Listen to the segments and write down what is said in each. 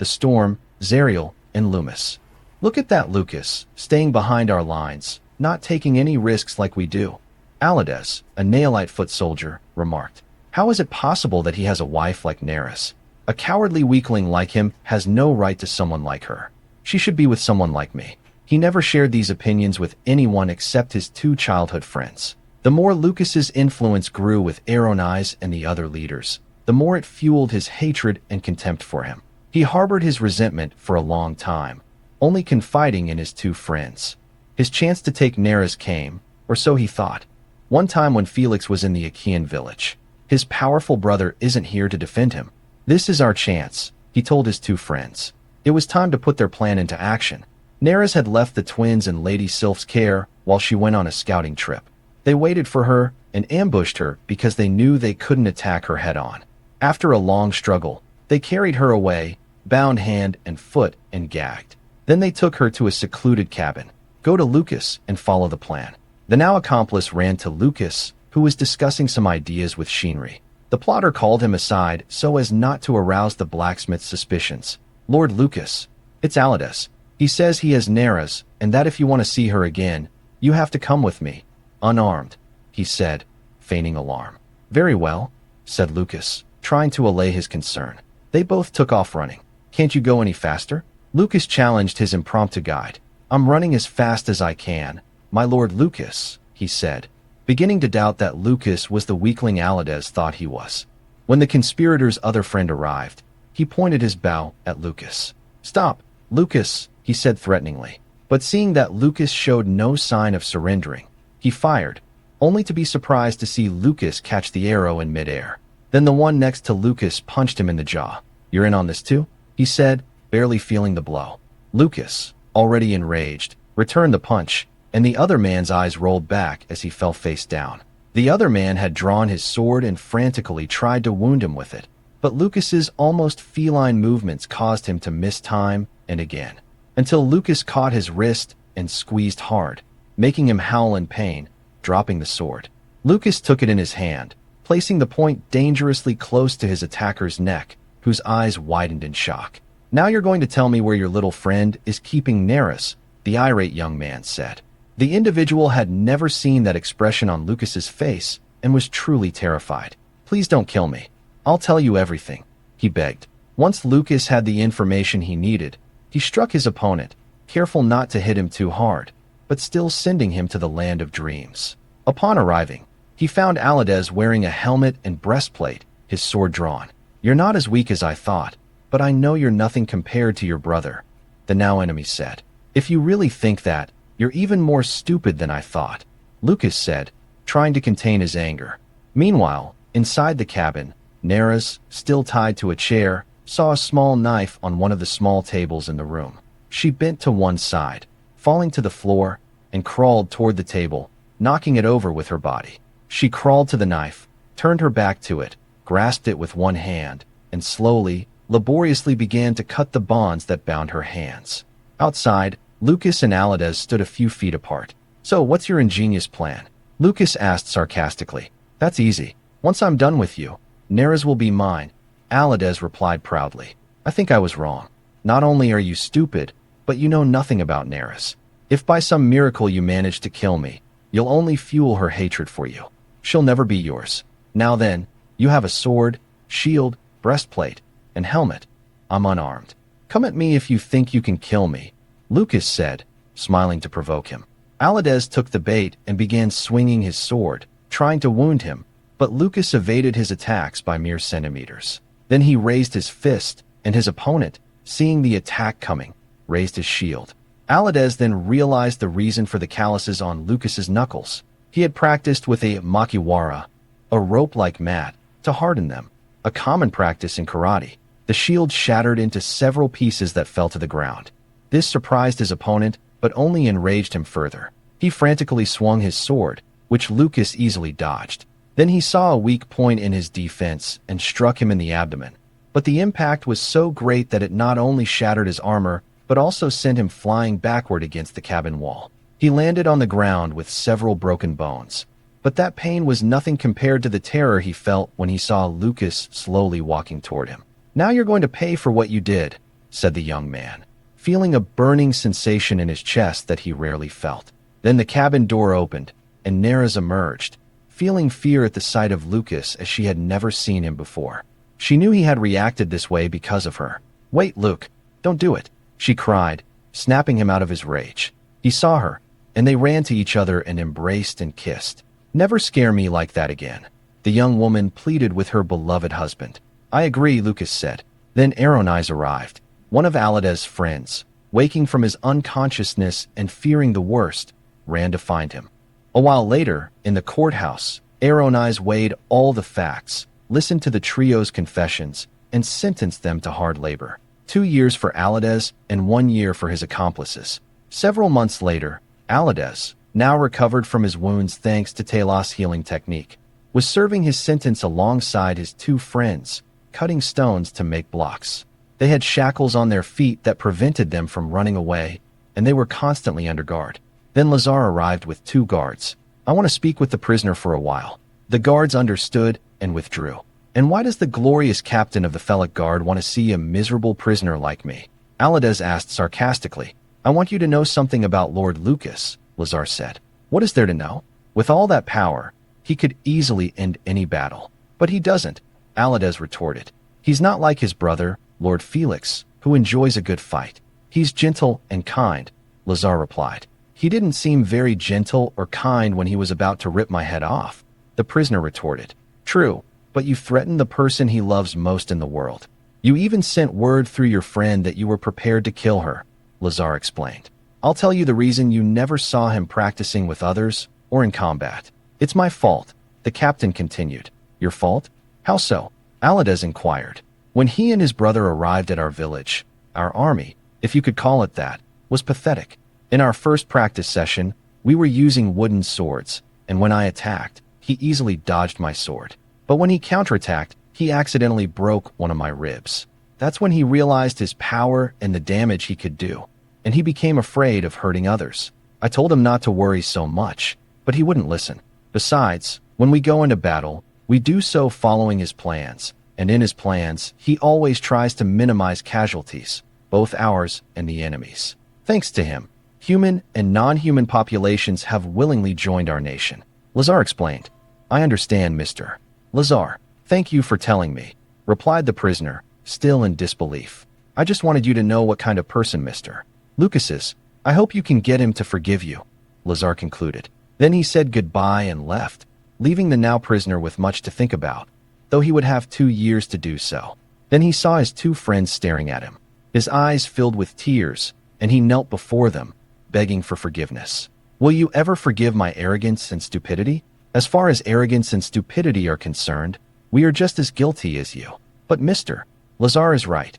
the Storm, Zariel, and Lumas. Look at that Lucas, staying behind our lines, not taking any risks like we do. Alidez, a Nailite foot soldier, remarked. How is it possible that he has a wife like Neris? A cowardly weakling like him has no right to someone like her. She should be with someone like me. He never shared these opinions with anyone except his 2 childhood friends. The more Lucas's influence grew with Aronais and the other leaders, the more it fueled his hatred and contempt for him. He harbored his resentment for a long time, only confiding in his 2 friends. His chance to take Neris came, or so he thought. One time when Felix was in the Achaean village, his powerful brother isn't here to defend him. This is our chance, he told his 2 friends. It was time to put their plan into action. Neris had left the twins in Lady Sylph's care while she went on a scouting trip. They waited for her and ambushed her because they knew they couldn't attack her head-on. After a long struggle, they carried her away, bound hand and foot and gagged. Then they took her to a secluded cabin. Go to Lucas and follow the plan. The now accomplice ran to Lucas, who was discussing some ideas with Shinri. The plotter called him aside so as not to arouse the blacksmith's suspicions. Lord Lucas, it's Alidez. He says he has Neris, and that if you want to see her again, you have to come with me. Unarmed, he said, feigning alarm. Very well, said Lucas, trying to allay his concern. They both took off running. Can't you go any faster? Lucas challenged his impromptu guide. I'm running as fast as I can, my Lord Lucas, he said, beginning to doubt that Lucas was the weakling Alidez thought he was. When the conspirator's other friend arrived, he pointed his bow at Lucas. Stop, Lucas, he said threateningly. But seeing that Lucas showed no sign of surrendering, he fired, only to be surprised to see Lucas catch the arrow in midair. Then the one next to Lucas punched him in the jaw. You're in on this too? He said, barely feeling the blow. Lucas, already enraged, returned the punch, and the other man's eyes rolled back as he fell face down. The other man had drawn his sword and frantically tried to wound him with it, but Lucas's almost feline movements caused him to miss time and again, until Lucas caught his wrist and squeezed hard, making him howl in pain, dropping the sword. Lucas took it in his hand, placing the point dangerously close to his attacker's neck, whose eyes widened in shock. Now you're going to tell me where your little friend is keeping Neris, the irate young man said. The individual had never seen that expression on Lucas's face and was truly terrified. Please don't kill me. I'll tell you everything, he begged. Once Lucas had the information he needed, he struck his opponent, careful not to hit him too hard, but still sending him to the land of dreams. Upon arriving, he found Alidez wearing a helmet and breastplate, his sword drawn. You're not as weak as I thought, but I know you're nothing compared to your brother, the now enemy said. If you really think that, you're even more stupid than I thought, Lucas said, trying to contain his anger. Meanwhile, inside the cabin, Neris, still tied to a chair, saw a small knife on one of the small tables in the room. She bent to one side, falling to the floor, and crawled toward the table, knocking it over with her body. She crawled to the knife, turned her back to it, grasped it with one hand, and slowly, laboriously began to cut the bonds that bound her hands. Outside, Lucas and Alidez stood a few feet apart. So what's your ingenious plan? Lucas asked sarcastically. That's easy. Once I'm done with you, Neris will be mine, Alidez replied proudly. I think I was wrong. Not only are you stupid, but you know nothing about Neris. If by some miracle you manage to kill me, you'll only fuel her hatred for you. She'll never be yours. Now then, you have a sword, shield, breastplate, and helmet. I'm unarmed. Come at me if you think you can kill me, Lucas said, smiling to provoke him. Alidez took the bait and began swinging his sword, trying to wound him, but Lucas evaded his attacks by mere centimeters. Then he raised his fist, and his opponent, seeing the attack coming, raised his shield. Alidez then realized the reason for the calluses on Lucas's knuckles. He had practiced with a makiwara, a rope-like mat, to harden them, a common practice in karate. The shield shattered into several pieces that fell to the ground. This surprised his opponent, but only enraged him further. He frantically swung his sword, which Lucas easily dodged. Then he saw a weak point in his defense and struck him in the abdomen. But the impact was so great that it not only shattered his armor, but also sent him flying backward against the cabin wall. He landed on the ground with several broken bones. But that pain was nothing compared to the terror he felt when he saw Lucas slowly walking toward him. Now you're going to pay for what you did, said the young man, feeling a burning sensation in his chest that he rarely felt. Then the cabin door opened, and Neres emerged, feeling fear at the sight of Lucas as she had never seen him before. She knew he had reacted this way because of her. "Wait, Luke, don't do it," she cried, snapping him out of his rage. He saw her, and they ran to each other and embraced and kissed. "Never scare me like that again," the young woman pleaded with her beloved husband. "I agree," Lucas said. Then Aronise arrived, one of Alidez's friends, waking from his unconsciousness and fearing the worst, ran to find him. A while later, in the courthouse, Aronise weighed all the facts, listened to the trio's confessions, and sentenced them to hard labor. 2 years for Alidez and 1 year for his accomplices. Several months later, Alidez, now recovered from his wounds thanks to Talos' healing technique, was serving his sentence alongside his 2 friends, cutting stones to make blocks. They had shackles on their feet that prevented them from running away, and they were constantly under guard. Then Lazar arrived with 2 guards. "I want to speak with the prisoner for a while." The guards understood and withdrew. "And why does the glorious captain of the Felic Guard want to see a miserable prisoner like me?" Alidez asked sarcastically. "I want you to know something about Lord Lucas," Lazar said. "What is there to know? With all that power, he could easily end any battle. But he doesn't," Alidez retorted. "He's not like his brother, Lord Felix, who enjoys a good fight. He's gentle and kind," Lazar replied. "He didn't seem very gentle or kind when he was about to rip my head off," the prisoner retorted. "True, but you threatened the person he loves most in the world. You even sent word through your friend that you were prepared to kill her," Lazar explained. "I'll tell you the reason you never saw him practicing with others or in combat. It's my fault," the captain continued. "Your fault? How so?" Alidez inquired. "When he and his brother arrived at our village, our army, if you could call it that, was pathetic. In our first practice session, we were using wooden swords, and when I attacked, he easily dodged my sword. But when he counterattacked, he accidentally broke one of my ribs. That's when he realized his power and the damage he could do, and he became afraid of hurting others. I told him not to worry so much, but he wouldn't listen. Besides, when we go into battle, we do so following his plans, and in his plans, he always tries to minimize casualties, both ours and the enemy's. Thanks to him, human and non-human populations have willingly joined our nation," Lazar explained. "I understand, Mr. Lazar. Thank you for telling me," replied the prisoner, still in disbelief. "I just wanted you to know what kind of person Mr. Lucas is. I hope you can get him to forgive you," Lazar concluded. Then he said goodbye and left, leaving the now prisoner with much to think about, though he would have 2 years to do so. Then he saw his 2 friends staring at him. His eyes filled with tears, and he knelt before them, begging for forgiveness. "Will you ever forgive my arrogance and stupidity? As far as arrogance and stupidity are concerned, we are just as guilty as you. But Mr. Lazar is right.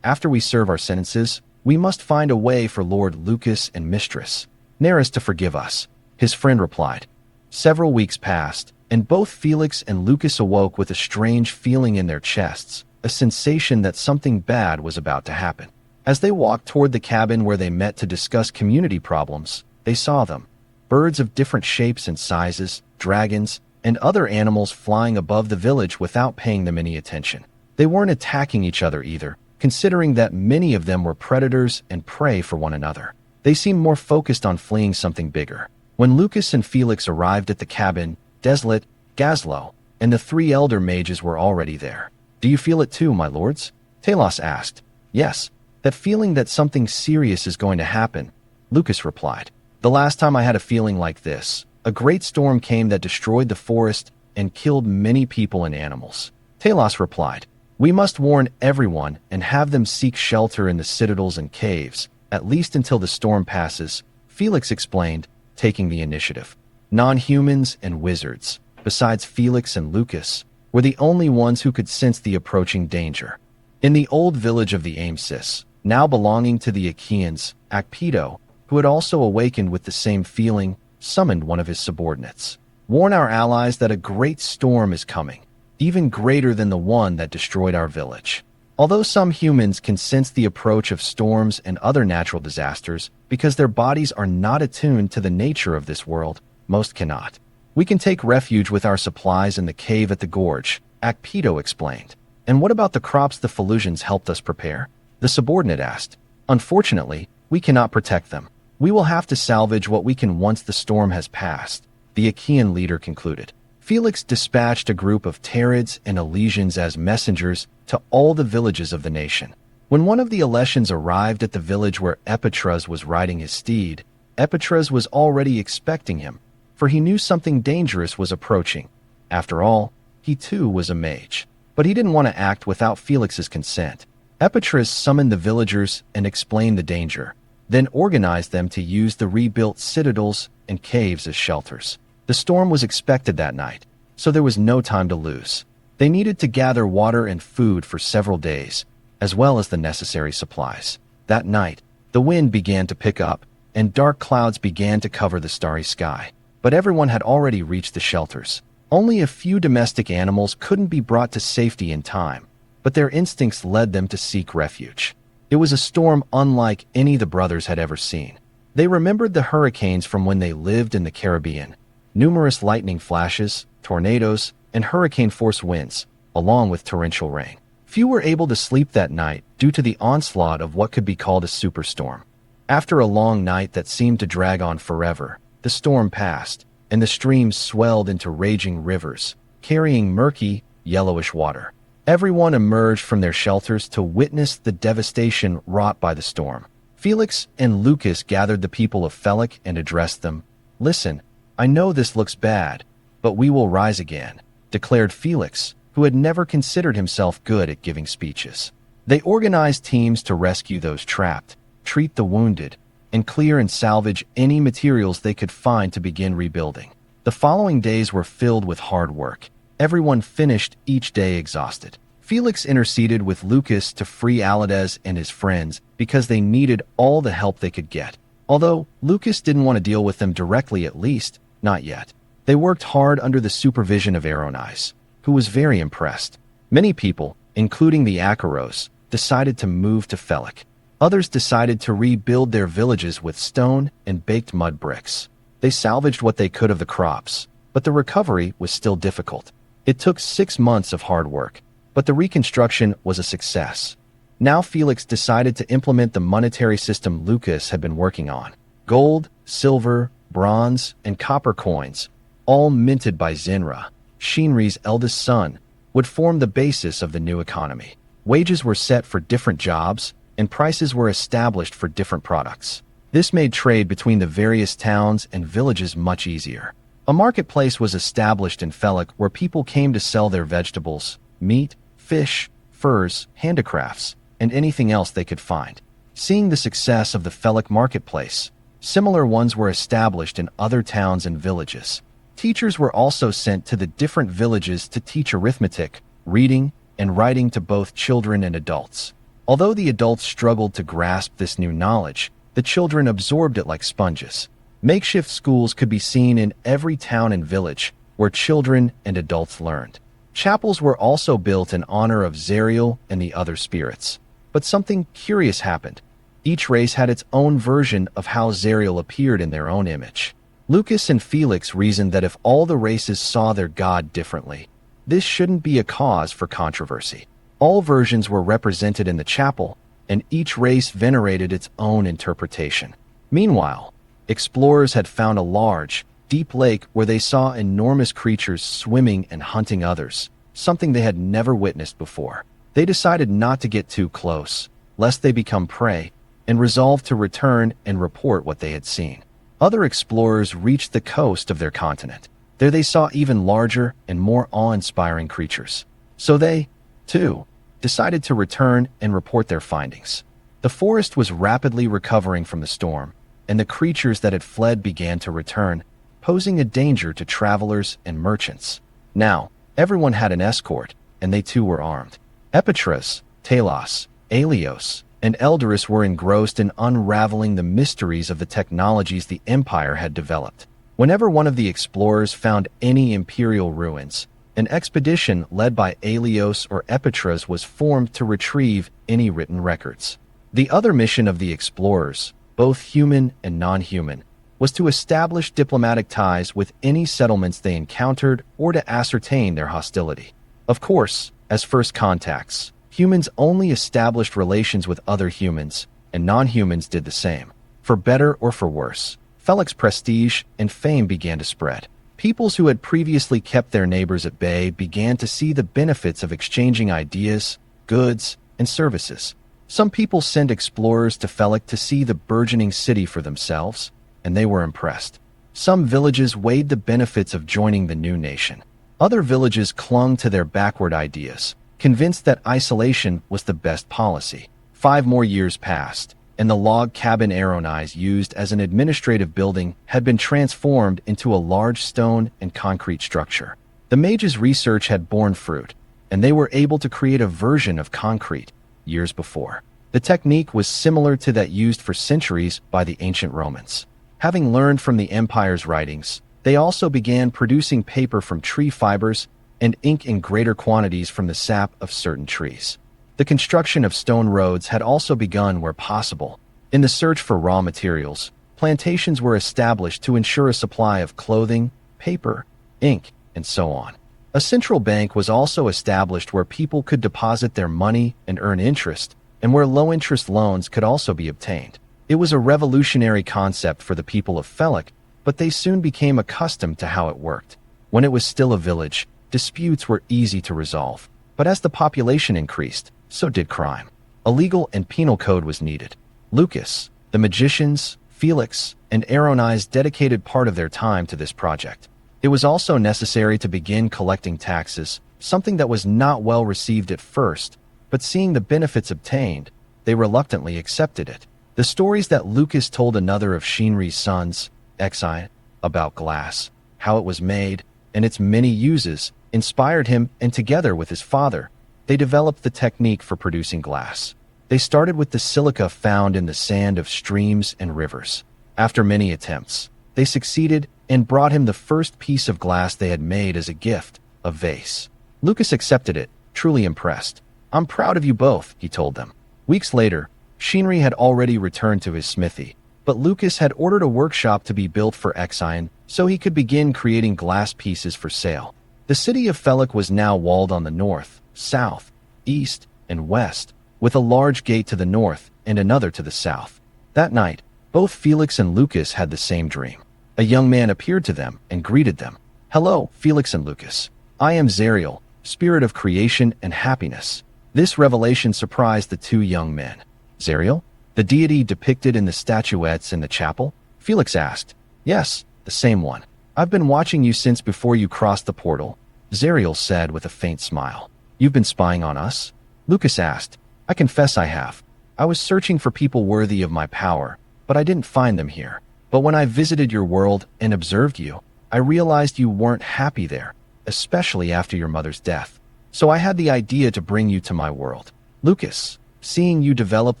After we serve our sentences, we must find a way for Lord Lucas and Mistress Neres to forgive us," his friend replied. Several weeks passed, and both Felix and Lucas awoke with a strange feeling in their chests, a sensation that something bad was about to happen. As they walked toward the cabin where they met to discuss community problems, they saw them. Birds of different shapes and sizes, dragons, and other animals flying above the village without paying them any attention. They weren't attacking each other either, considering that many of them were predators and prey for one another. They seemed more focused on fleeing something bigger. When Lucas and Felix arrived at the cabin, Desolate, Gazlo, and the 3 elder mages were already there. "Do you feel it too, my lords?" Talos asked. "Yes, that feeling that something serious is going to happen," Lucas replied. "The last time I had a feeling like this, a great storm came that destroyed the forest and killed many people and animals." Talos replied, "We must warn everyone and have them seek shelter in the citadels and caves, at least until the storm passes," Felix explained, taking the initiative. Non-humans and wizards, besides Felix and Lucas, were the only ones who could sense the approaching danger. In the old village of the Aemsis, now belonging to the Achaeans, Akpedo, who had also awakened with the same feeling, summoned one of his subordinates. "Warn our allies that a great storm is coming, even greater than the one that destroyed our village." Although some humans can sense the approach of storms and other natural disasters because their bodies are not attuned to the nature of this world, most cannot. "We can take refuge with our supplies in the cave at the gorge," Akpedo explained. "And what about the crops the Felusians helped us prepare?" The subordinate asked. Unfortunately, we cannot protect them. We will have to salvage what we can once the storm has passed, the Achaean leader concluded. Felix dispatched a group of Terids and Elysians as messengers to all the villages of the nation. When one of the Elysians arrived at the village where Epitras was riding his steed, Epitras was already expecting him, for he knew something dangerous was approaching. After all, he too was a mage. But he didn't want to act without Felix's consent. Epitras summoned the villagers and explained the danger, then organized them to use the rebuilt citadels and caves as shelters. The storm was expected that night, so there was no time to lose. They needed to gather water and food for several days, as well as the necessary supplies. That night, the wind began to pick up, and dark clouds began to cover the starry sky. But everyone had already reached the shelters. Only a few domestic animals couldn't be brought to safety in time, but their instincts led them to seek refuge. It was a storm unlike any the brothers had ever seen. They remembered the hurricanes from when they lived in the Caribbean. Numerous lightning flashes, tornadoes, and hurricane-force winds, along with torrential rain. Few were able to sleep that night due to the onslaught of what could be called a superstorm. After a long night that seemed to drag on forever, the storm passed, and the streams swelled into raging rivers, carrying murky, yellowish water. Everyone emerged from their shelters to witness the devastation wrought by the storm. Felix and Lucas gathered the people of Felix and addressed them. Listen, I know this looks bad, but we will rise again, declared Felix, who had never considered himself good at giving speeches. They organized teams to rescue those trapped, treat the wounded, and clear and salvage any materials they could find to begin rebuilding. The following days were filled with hard work. Everyone finished each day exhausted. Felix interceded with Lucas to free Alidez and his friends because they needed all the help they could get. Although Lucas didn't want to deal with them directly, at least, not yet. They worked hard under the supervision of Aronais, who was very impressed. Many people, including the Acheros, decided to move to Felix. Others decided to rebuild their villages with stone and baked mud bricks. They salvaged what they could of the crops, but the recovery was still difficult. It took 6 months of hard work, but the reconstruction was a success. Now Felix decided to implement the monetary system Lucas had been working on. Gold, silver, bronze, and copper coins, all minted by Zinra, Shinri's eldest son, would form the basis of the new economy. Wages were set for different jobs, and prices were established for different products. This made trade between the various towns and villages much easier. A marketplace was established in Felix where people came to sell their vegetables, meat, fish, furs, handicrafts, and anything else they could find. Seeing the success of the Felix marketplace, similar ones were established in other towns and villages. Teachers were also sent to the different villages to teach arithmetic, reading, and writing to both children and adults. Although the adults struggled to grasp this new knowledge, the children absorbed it like sponges. Makeshift schools could be seen in every town and village where children and adults learned. Chapels were also built in honor of Zariel and the other spirits. But something curious happened. Each race had its own version of how Zariel appeared in their own image. Lucas and Felix reasoned that if all the races saw their god differently, this shouldn't be a cause for controversy. All versions were represented in the chapel, and each race venerated its own interpretation. Meanwhile, explorers had found a large, deep lake where they saw enormous creatures swimming and hunting others, something they had never witnessed before. They decided not to get too close, lest they become prey, and resolved to return and report what they had seen. Other explorers reached the coast of their continent. There they saw even larger and more awe-inspiring creatures. So they, too, decided to return and report their findings. The forest was rapidly recovering from the storm, and the creatures that had fled began to return, posing a danger to travelers and merchants. Now, everyone had an escort, and they too were armed. Epitras, Talos, Alios, and Eldarus were engrossed in unraveling the mysteries of the technologies the Empire had developed. Whenever one of the explorers found any imperial ruins, an expedition led by Alios or Epitras was formed to retrieve any written records. The other mission of the explorers, both human and non-human, was to establish diplomatic ties with any settlements they encountered or to ascertain their hostility. Of course, as first contacts, Humans only established relations with other humans, and non-humans did the same. For better or for worse, Felik's prestige and fame began to spread. Peoples who had previously kept their neighbors at bay began to see the benefits of exchanging ideas, goods, and services. Some people sent explorers to Felik to see the burgeoning city for themselves, and they were impressed. Some villages weighed the benefits of joining the new nation. Other villages clung to their backward ideas, convinced that isolation was the best policy. 5 more years passed, and the log cabin Aaroni's used as an administrative building had been transformed into a large stone and concrete structure. The mages' research had borne fruit, and they were able to create a version of concrete years before. The technique was similar to that used for centuries by the ancient Romans. Having learned from the empire's writings, they also began producing paper from tree fibers and ink in greater quantities from the sap of certain trees. The construction of stone roads had also begun where possible. In the search for raw materials, plantations were established to ensure a supply of clothing, paper, ink, and so on. A central bank was also established where people could deposit their money and earn interest, and where low-interest loans could also be obtained. It was a revolutionary concept for the people of Felik, but they soon became accustomed to how it worked. When it was still a village, disputes were easy to resolve. But as the population increased, so did crime. A legal and penal code was needed. Lucas, the magicians, Felix, and Aaroni's dedicated part of their time to this project. It was also necessary to begin collecting taxes, something that was not well received at first, but seeing the benefits obtained, they reluctantly accepted it. The stories that Lucas told another of Shinri's sons, Exine, about glass, how it was made, and its many uses, inspired him, and together with his father, they developed the technique for producing glass. They started with the silica found in the sand of streams and rivers. After many attempts, they succeeded and brought him the first piece of glass they had made as a gift, a vase. Lucas accepted it, truly impressed. "I'm proud of you both," he told them. Weeks later, Shinri had already returned to his smithy, but Lucas had ordered a workshop to be built for Exine so he could begin creating glass pieces for sale. The city of Felik was now walled on the north, south, east, and west, with a large gate to the north and another to the south. That night, both Felix and Lucas had the same dream. A young man appeared to them and greeted them. "Hello, Felix and Lucas. I am Zariel, spirit of creation and happiness." This revelation surprised the two young men. "Zariel? The deity depicted in the statuettes in the chapel?" Felix asked. "Yes, the same one. I've been watching you since before you crossed the portal," Zariel said with a faint smile. "You've been spying on us?" Lucas asked. "I confess I have. I was searching for people worthy of my power, but I didn't find them here. But when I visited your world and observed you, I realized you weren't happy there, especially after your mother's death. So I had the idea to bring you to my world." Lucas, seeing you develop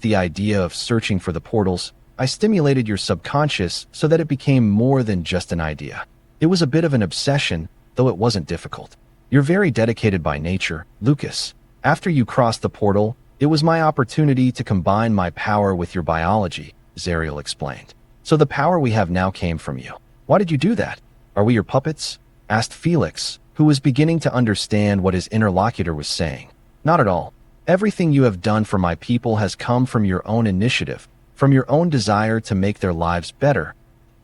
the idea of searching for the portals, I stimulated your subconscious so that it became more than just an idea. It was a bit of an obsession, though it wasn't difficult. You're very dedicated by nature, Lucas. After you crossed the portal, it was my opportunity to combine my power with your biology, Zariel explained. So the power we have now came from you. Why did you do that? Are we your puppets? Asked Felix, who was beginning to understand what his interlocutor was saying. Not at all. Everything you have done for my people has come from your own initiative, from your own desire to make their lives better,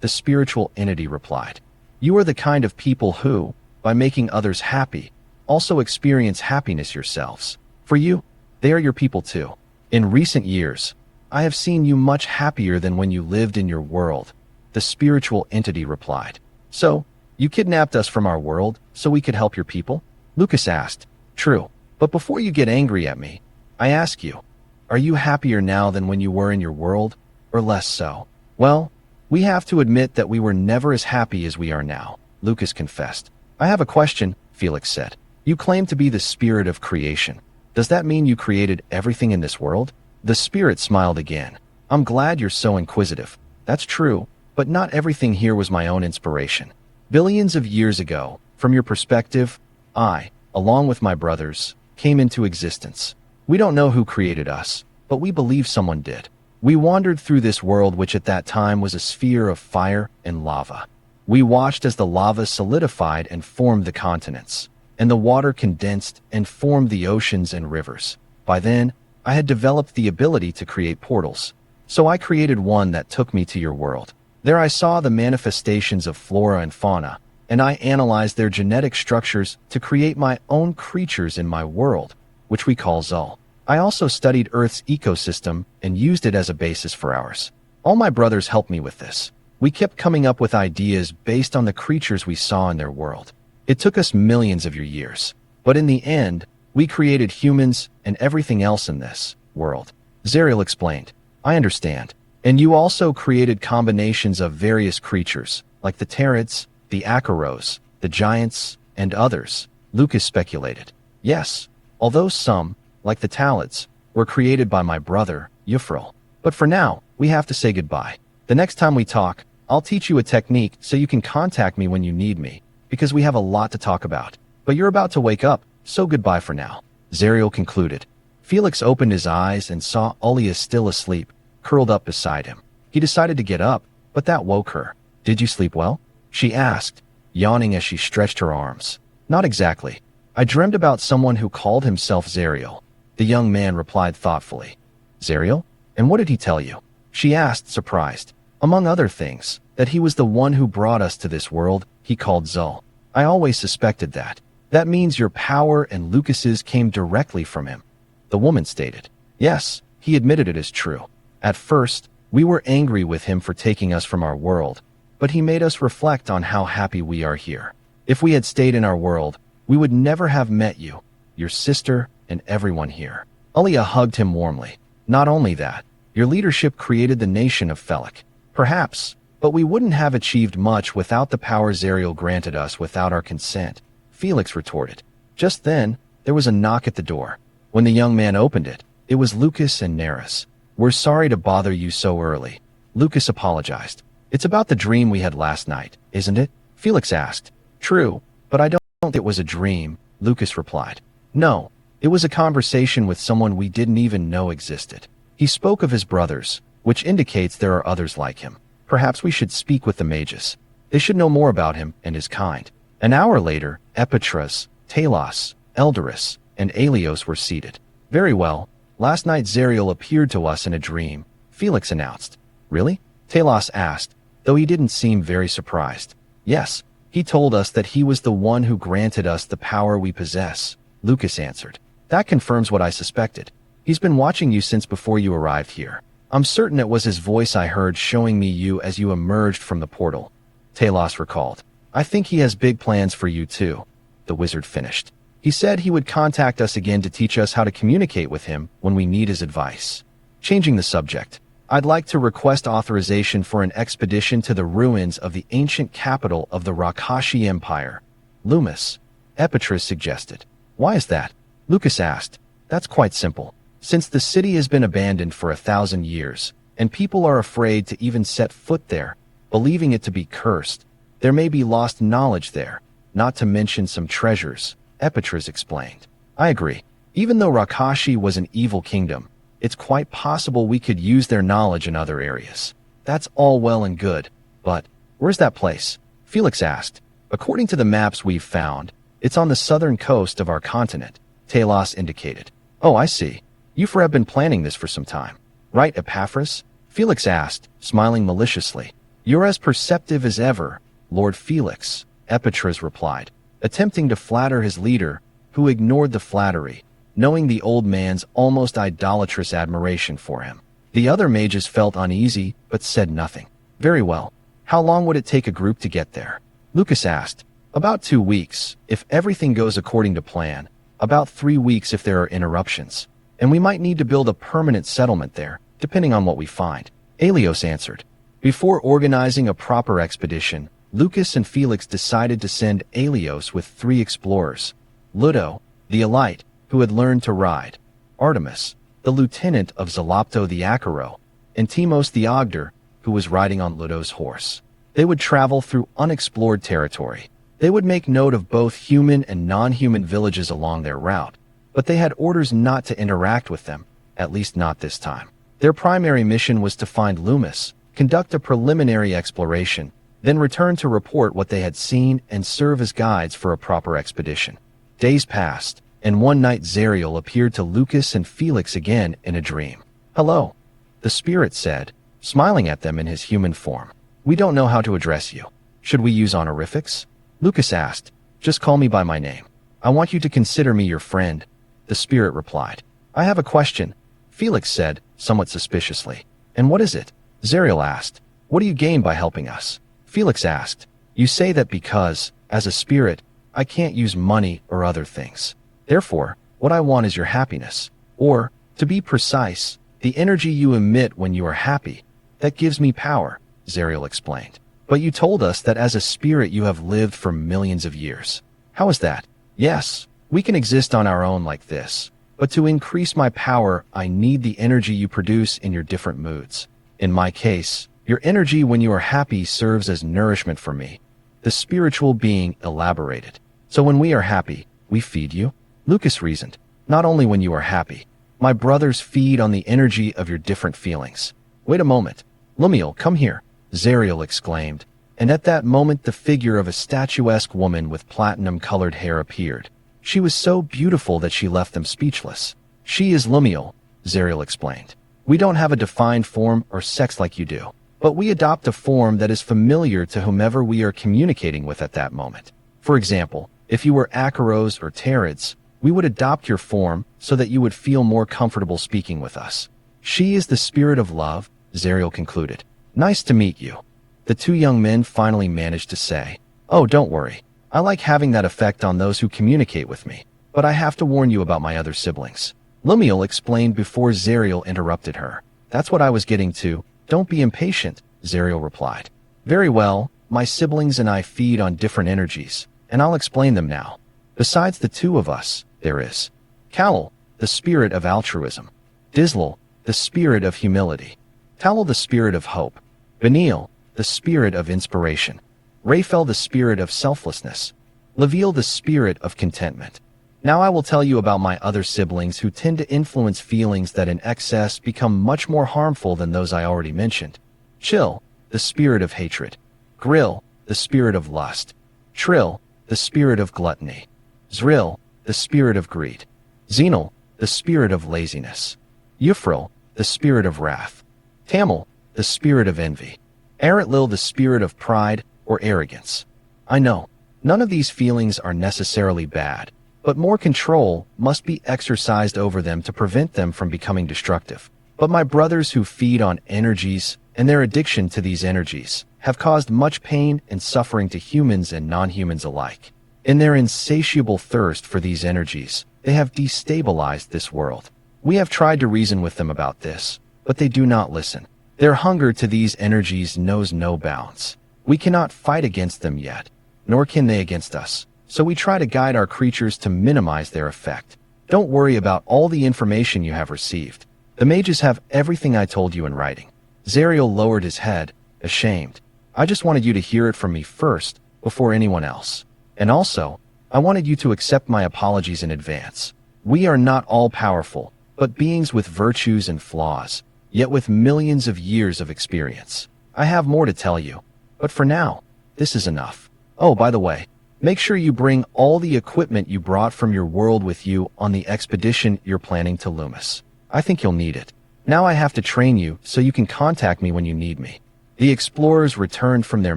the spiritual entity replied. You are the kind of people who, by making others happy, also experience happiness yourselves. For you, they are your people too. In recent years, I have seen you much happier than when you lived in your world, the spiritual entity replied. So, you kidnapped us from our world so we could help your people? Lucas asked. True, but before you get angry at me, I ask you, are you happier now than when you were in your world, or less so? Well, we have to admit that we were never as happy as we are now, Lucas confessed. I have a question, Felix said. You claim to be the spirit of creation. Does that mean you created everything in this world? The spirit smiled again. I'm glad you're so inquisitive. That's true, but not everything here was my own inspiration. Billions of years ago, from your perspective, I, along with my brothers, came into existence. We don't know who created us, but we believe someone did. We wandered through this world which at that time was a sphere of fire and lava. We watched as the lava solidified and formed the continents, and the water condensed and formed the oceans and rivers. By then, I had developed the ability to create portals. So I created one that took me to your world. There I saw the manifestations of flora and fauna, and I analyzed their genetic structures to create my own creatures in my world, which we call Zul. I also studied Earth's ecosystem and used it as a basis for ours. All my brothers helped me with this. We kept coming up with ideas based on the creatures we saw in their world. It took us millions of your years, but in the end, we created humans and everything else in this world. Zariel explained. I understand. And you also created combinations of various creatures, like the Pterids, the Acaros, the giants, and others, Lucas speculated. Yes, although some, like the Talids, were created by my brother, Yufril. But for now, we have to say goodbye. The next time we talk, I'll teach you a technique so you can contact me when you need me, because we have a lot to talk about. But you're about to wake up, so goodbye for now. Zariel concluded. Felix opened his eyes and saw Alidez still asleep, curled up beside him. He decided to get up, but that woke her. Did you sleep well? She asked, yawning as she stretched her arms. Not exactly. I dreamed about someone who called himself Zariel. The young man replied thoughtfully. Zariel? And what did he tell you? She asked, surprised. Among other things, that he was the one who brought us to this world he called Zul. I always suspected that. That means your power and Lucas's came directly from him. The woman stated. Yes, he admitted it as true. At first, we were angry with him for taking us from our world, but he made us reflect on how happy we are here. If we had stayed in our world, we would never have met you, your sister, and everyone here. Alia hugged him warmly. Not only that, your leadership created the nation of Felix. Perhaps, but we wouldn't have achieved much without the power Zariel granted us without our consent, Felix retorted. Just then, there was a knock at the door. When the young man opened it, it was Lucas and Neris. We're sorry to bother you so early. Lucas apologized. It's about the dream we had last night, isn't it? Felix asked. True, but I don't think it was a dream, Lucas replied. No, it was a conversation with someone we didn't even know existed. He spoke of his brothers, which indicates there are others like him. Perhaps we should speak with the mages. They should know more about him and his kind. An hour later, Epitras, Talos, Eldoris, and Alios were seated. Very well. Last night Zariel appeared to us in a dream, Felix announced. Really? Talos asked, though he didn't seem very surprised. Yes, he told us that he was the one who granted us the power we possess, Lucas answered. That confirms what I suspected. He's been watching you since before you arrived here. I'm certain it was his voice I heard showing me you as you emerged from the portal. Talos recalled. I think he has big plans for you too, the wizard finished. He said he would contact us again to teach us how to communicate with him when we need his advice. Changing the subject, I'd like to request authorization for an expedition to the ruins of the ancient capital of the Rakashi Empire, Lumas, Epitras suggested. Why is that? Lucas asked. That's quite simple. Since the city has been abandoned for 1,000 years, and people are afraid to even set foot there, believing it to be cursed, there may be lost knowledge there, not to mention some treasures, Epitras explained. I agree. Even though Rakashi was an evil kingdom, it's quite possible we could use their knowledge in other areas. That's all well and good, but where's that place? Felix asked. According to the maps we've found, it's on the southern coast of our continent, Talos indicated. Oh, I see. You've been planning this for some time. Right, Epaphras? Felix asked, smiling maliciously. You're as perceptive as ever, Lord Felix, Epitras replied, attempting to flatter his leader, who ignored the flattery, knowing the old man's almost idolatrous admiration for him. The other mages felt uneasy, but said nothing. Very well. How long would it take a group to get there? Lucas asked. About 2 weeks, if everything goes according to plan. About 3 weeks if there are interruptions. And we might need to build a permanent settlement there, depending on what we find. Alios answered. Before organizing a proper expedition, Lucas and Felix decided to send Alios with 3 explorers. Ludo, the elite, who had learned to ride. Artemis, the lieutenant of Zalopto the Acaro. And Timos the Ogder, who was riding on Ludo's horse. They would travel through unexplored territory. They would make note of both human and non-human villages along their route, but they had orders not to interact with them, at least not this time. Their primary mission was to find Lumas, conduct a preliminary exploration, then return to report what they had seen and serve as guides for a proper expedition. Days passed. and one night Zariel appeared to Lucas and Felix again in a dream. "Hello," the spirit said, smiling at them in his human form. "We don't know how to address you. Should we use honorifics?" Lucas asked. "Just call me by my name. I want you to consider me your friend," the spirit replied. "I have a question," Felix said, somewhat suspiciously. "And what is it?" Zariel asked. "What do you gain by helping us?" Felix asked. "You say that because, as a spirit, I can't use money or other things. Therefore, what I want is your happiness. Or, to be precise, the energy you emit when you are happy. That gives me power," Zariel explained. "But you told us that as a spirit you have lived for millions of years. How is that?" "Yes, we can exist on our own like this. But to increase my power, I need the energy you produce in your different moods. In my case, your energy when you are happy serves as nourishment for me," the spiritual being elaborated. "So when we are happy, we feed you?" Lucas reasoned. "Not only when you are happy. My brothers feed on the energy of your different feelings." "Wait a moment. Lumiel, come here," Zariel exclaimed, and at that moment the figure of a statuesque woman with platinum-colored hair appeared. She was so beautiful that she left them speechless. "She is Lumiel," Zariel explained. "We don't have a defined form or sex like you do, but we adopt a form that is familiar to whomever we are communicating with at that moment. For example, if you were Acaros or Terids, we would adopt your form so that you would feel more comfortable speaking with us. She is the spirit of love," Zariel concluded. "Nice to meet you," the two young men finally managed to say. "Oh, don't worry. I like having that effect on those who communicate with me, but I have to warn you about my other siblings," Lumiel explained before Zariel interrupted her. "That's what I was getting to. Don't be impatient," Zariel replied. "Very well, my siblings and I feed on different energies, and I'll explain them now. Besides the two of us, there is Kalil, the spirit of altruism; Dislal, the spirit of humility; Talal, the spirit of hope; Beniel, the spirit of inspiration; Raphael, the spirit of selflessness; Leviel, the spirit of contentment. Now I will tell you about my other siblings who tend to influence feelings that in excess become much more harmful than those I already mentioned. Chil, the spirit of hatred; Gril, the spirit of lust; Trill, the spirit of gluttony; Zril, the spirit of greed; Zenal, the spirit of laziness; Euphril, the spirit of wrath; Tamil, the spirit of envy; Aratlil, the spirit of pride or arrogance. I know, none of these feelings are necessarily bad, but more control must be exercised over them to prevent them from becoming destructive. But my brothers who feed on energies and their addiction to these energies have caused much pain and suffering to humans and non-humans alike. In their insatiable thirst for these energies, they have destabilized this world. We have tried to reason with them about this, but they do not listen. Their hunger to these energies knows no bounds. We cannot fight against them yet, nor can they against us, so we try to guide our creatures to minimize their effect. Don't worry about all the information you have received. The mages have everything I told you in writing." Zariel lowered his head, ashamed. "I just wanted you to hear it from me first, before anyone else. And also, I wanted you to accept my apologies in advance. We are not all-powerful, but beings with virtues and flaws, yet with millions of years of experience. I have more to tell you, but for now, this is enough. Oh, by the way, make sure you bring all the equipment you brought from your world with you on the expedition you're planning to Lumas. I think you'll need it. Now I have to train you so you can contact me when you need me." The explorers returned from their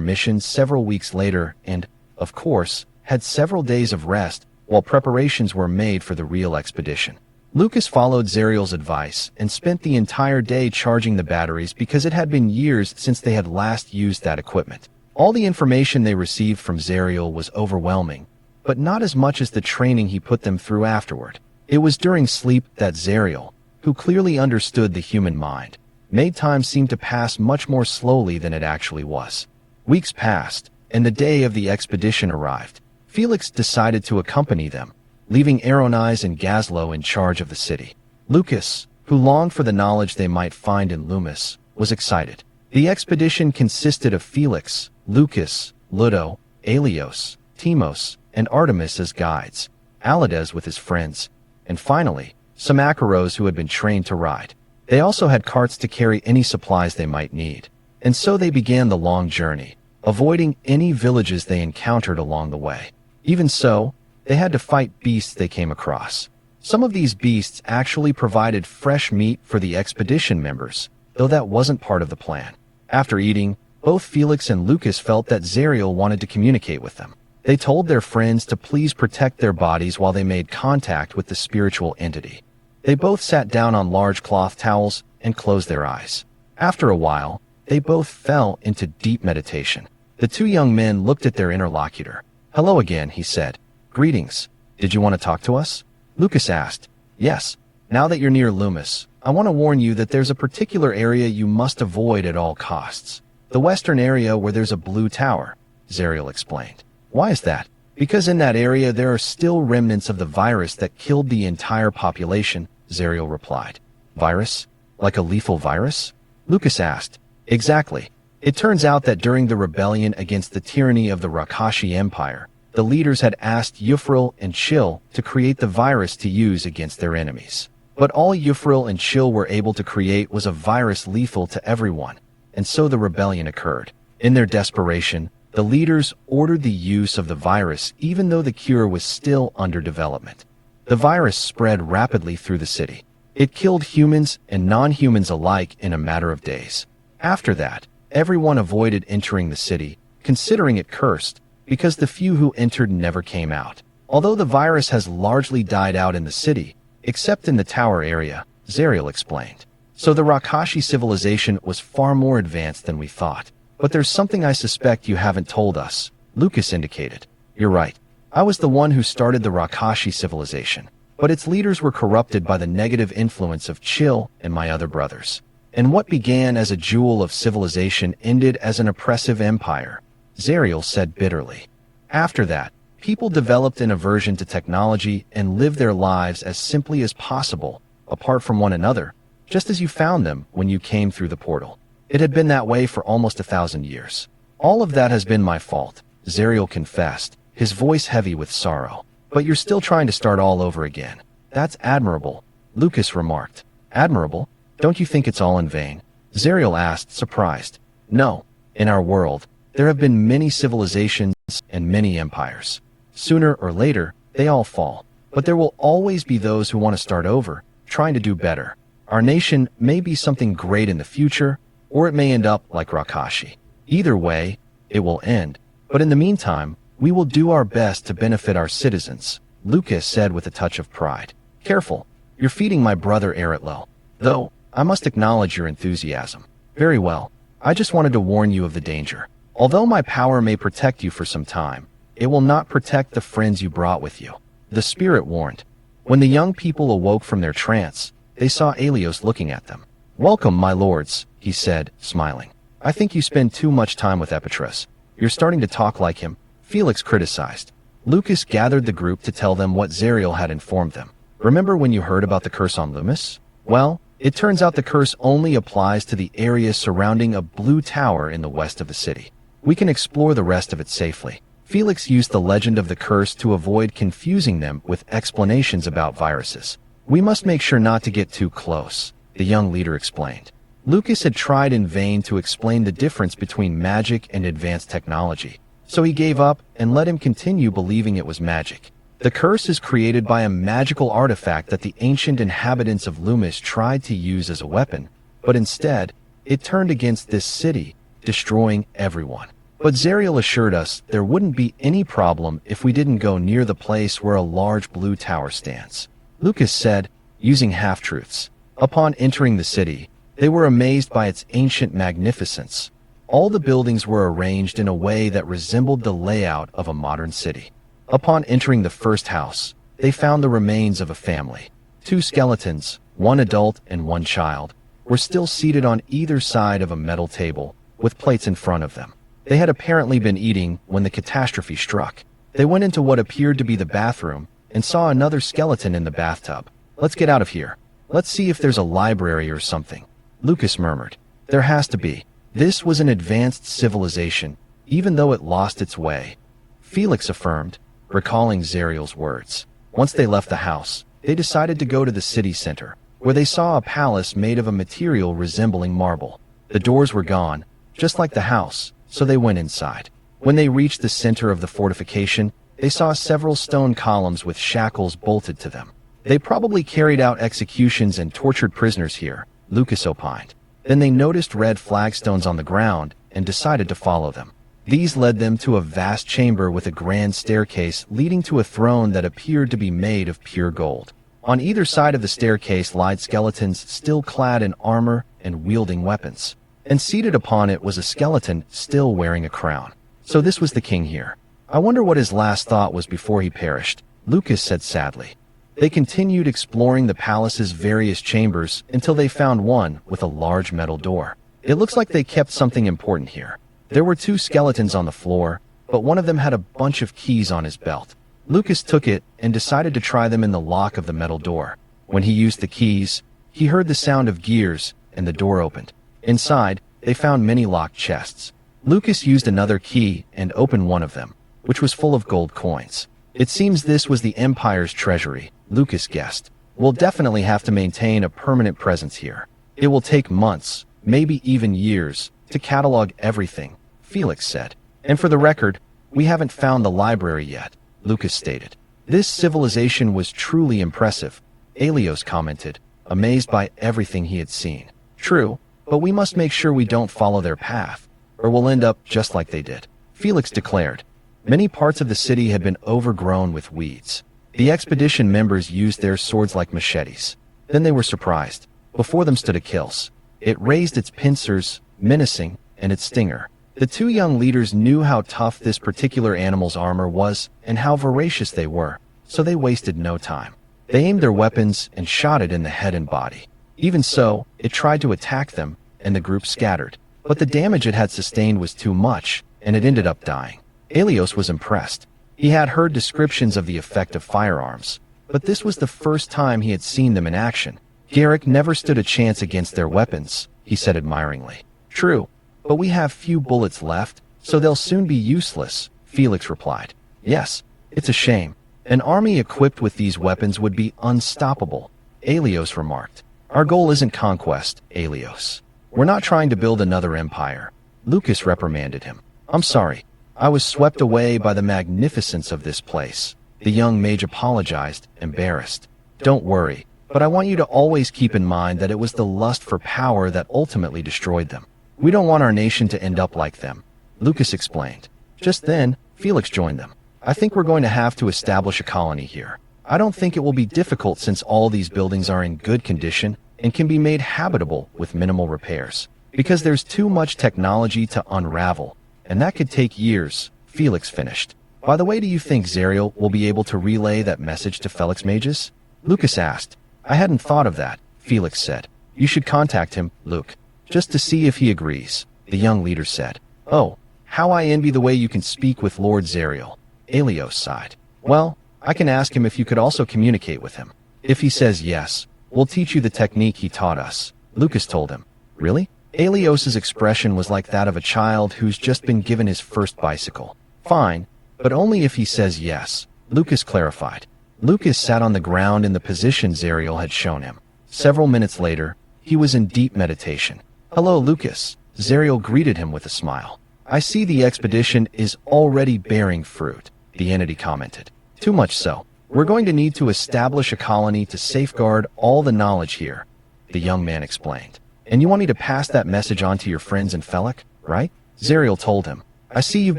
mission several weeks later and, of course, had several days of rest while preparations were made for the real expedition. Lucas followed Zariel's advice and spent the entire day charging the batteries because it had been years since they had last used that equipment. All the information they received from Zariel was overwhelming, but not as much as the training he put them through afterward. It was during sleep that Zariel, who clearly understood the human mind, made time seem to pass much more slowly than it actually was. Weeks passed, and the day of the expedition arrived. Felix decided to accompany them, leaving Aronise and Gazlo in charge of the city. Lucas, who longed for the knowledge they might find in Lumas, was excited. The expedition consisted of Felix, Lucas, Ludo, Alios, Timos, and Artemis as guides, Alidez with his friends, and finally, some Acaros who had been trained to ride. They also had carts to carry any supplies they might need. And so they began the long journey, avoiding any villages they encountered along the way. Even so, they had to fight beasts they came across. Some of these beasts actually provided fresh meat for the expedition members, though that wasn't part of the plan. After eating, both Felix and Lucas felt that Zariel wanted to communicate with them. They told their friends to please protect their bodies while they made contact with the spiritual entity. They both sat down on large cloth towels and closed their eyes. After a while, they both fell into deep meditation. The two young men looked at their interlocutor. "Hello again," he said. "Greetings. Did you want to talk to us?" Lucas asked. "Yes. Now that you're near Lumas, I want to warn you that there's a particular area you must avoid at all costs. The western area where there's a blue tower," Zariel explained. "Why is that?" "Because in that area there are still remnants of the virus that killed the entire population," Zariel replied. "Virus? Like a lethal virus?" Lucas asked. "Exactly. It turns out that during the rebellion against the tyranny of the Rakashi Empire, the leaders had asked Yufril and Chill to create the virus to use against their enemies. But all Yufril and Chill were able to create was a virus lethal to everyone, and so the rebellion occurred. In their desperation, the leaders ordered the use of the virus even though the cure was still under development. The virus spread rapidly through the city. It killed humans and non-humans alike in a matter of days. After that, everyone avoided entering the city, considering it cursed, because the few who entered never came out. Although the virus has largely died out in the city, except in the tower area, Zariel explained. So the Rakashi civilization was far more advanced than we thought. But there's something I suspect you haven't told us, Lucas indicated. You're right. I was the one who started the Rakashi civilization, but its leaders were corrupted by the negative influence of Chill and my other brothers. And what began as a jewel of civilization ended as an oppressive empire, Zariel said bitterly. After that, people developed an aversion to technology and lived their lives as simply as possible, apart from one another, just as you found them when you came through the portal. It had been that way for almost 1,000 years. All of that has been my fault, Zariel confessed, his voice heavy with sorrow. But you're still trying to start all over again. That's admirable, Lucas remarked. Admirable? Don't you think it's all in vain? Zariel asked, surprised. No. In our world, there have been many civilizations and many empires. Sooner or later, they all fall. But there will always be those who want to start over, trying to do better. Our nation may be something great in the future, or it may end up like Rakashi. Either way, it will end. But in the meantime, we will do our best to benefit our citizens, Lucas said with a touch of pride. Careful, you're feeding my brother Eritlo. Though, I must acknowledge your enthusiasm. Very well. I just wanted to warn you of the danger. Although my power may protect you for some time, it will not protect the friends you brought with you. The spirit warned. When the young people awoke from their trance, they saw Alios looking at them. Welcome, my lords, he said, smiling. I think you spend too much time with Epitras. You're starting to talk like him, Felix criticized. Lucas gathered the group to tell them what Zariel had informed them. Remember when you heard about the curse on Lumas? Well, it turns out the curse only applies to the area surrounding a blue tower in the west of the city. We can explore the rest of it safely. Felix used the legend of the curse to avoid confusing them with explanations about viruses. We must make sure not to get too close, the young leader explained. Lucas had tried in vain to explain the difference between magic and advanced technology, so he gave up and let him continue believing it was magic. The curse is created by a magical artifact that the ancient inhabitants of Lumas tried to use as a weapon, but instead, it turned against this city, destroying everyone. But Zariel assured us there wouldn't be any problem if we didn't go near the place where a large blue tower stands. Lucas said, using half-truths. Upon entering the city, they were amazed by its ancient magnificence. All the buildings were arranged in a way that resembled the layout of a modern city. Upon entering the first house, they found the remains of a family. 2 skeletons, 1 adult and 1 child, were still seated on either side of a metal table, with plates in front of them. They had apparently been eating when the catastrophe struck. They went into what appeared to be the bathroom and saw another skeleton in the bathtub. Let's get out of here. Let's see if there's a library or something, Lucas murmured. There has to be. This was an advanced civilization, even though it lost its way, Felix affirmed, recalling Zariel's words. Once they left the house, they decided to go to the city center, where they saw a palace made of a material resembling marble. The doors were gone, just like the house, so they went inside. When they reached the center of the fortification, they saw several stone columns with shackles bolted to them. They probably carried out executions and tortured prisoners here, Lucas opined. Then they noticed red flagstones on the ground and decided to follow them. These led them to a vast chamber with a grand staircase leading to a throne that appeared to be made of pure gold. On either side of the staircase lied skeletons still clad in armor and wielding weapons. And seated upon it was a skeleton still wearing a crown. So this was the king here. I wonder what his last thought was before he perished, Lucas said sadly. They continued exploring the palace's various chambers until they found one with a large metal door. It looks like they kept something important here. There were 2 skeletons on the floor, but one of them had a bunch of keys on his belt. Lucas took it and decided to try them in the lock of the metal door. When he used the keys, he heard the sound of gears and the door opened. Inside, they found many locked chests. Lucas used another key and opened one of them, which was full of gold coins. It seems this was the Empire's treasury, Lucas guessed. We'll definitely have to maintain a permanent presence here. It will take months, maybe even years, to catalog everything, Felix said. And for the record, we haven't found the library yet, Lucas stated. This civilization was truly impressive, Alidez commented, amazed by everything he had seen. True, but we must make sure we don't follow their path, or we'll end up just like they did, Felix declared. Many parts of the city had been overgrown with weeds. The expedition members used their swords like machetes. Then they were surprised. Before them stood a kills. It raised its pincers, menacing, and its stinger. The 2 young leaders knew how tough this particular animal's armor was and how voracious they were, so they wasted no time. They aimed their weapons and shot it in the head and body. Even so, it tried to attack them, and the group scattered. But the damage it had sustained was too much, and it ended up dying. Alidez was impressed. He had heard descriptions of the effect of firearms, but this was the first time he had seen them in action. Garrick never stood a chance against their weapons, he said admiringly. True, but we have few bullets left, so they'll soon be useless, Felix replied. Yes, it's a shame. An army equipped with these weapons would be unstoppable, Alidez remarked. Our goal isn't conquest, Alidez. We're not trying to build another empire. Lucas reprimanded him. I'm sorry. I was swept away by the magnificence of this place. The young mage apologized, embarrassed. Don't worry, but I want you to always keep in mind that it was the lust for power that ultimately destroyed them. We don't want our nation to end up like them, Lucas explained. Just then, Felix joined them. I think we're going to have to establish a colony here. I don't think it will be difficult since all these buildings are in good condition and can be made habitable with minimal repairs. Because there's too much technology to unravel, and that could take years, Felix finished. By the way, do you think Zariel will be able to relay that message to Felix Mages? Lucas asked. I hadn't thought of that, Felix said. You should contact him, Luke, just to see if he agrees, the young leader said. Oh, how I envy the way you can speak with Lord Zariel, Alidez sighed. Well, I can ask him if you could also communicate with him. If he says yes, we'll teach you the technique he taught us, Lucas told him. Really? Alidez's expression was like that of a child who's just been given his first bicycle. Fine, but only if he says yes, Lucas clarified. Lucas sat on the ground in the position Zariel had shown him. Several minutes later, he was in deep meditation. Hello, Lucas, Zariel greeted him with a smile. I see the expedition is already bearing fruit, the entity commented. Too much so. We're going to need to establish a colony to safeguard all the knowledge here, the young man explained. And you want me to pass that message on to your friends in Felix, right? Zariel told him. I see you've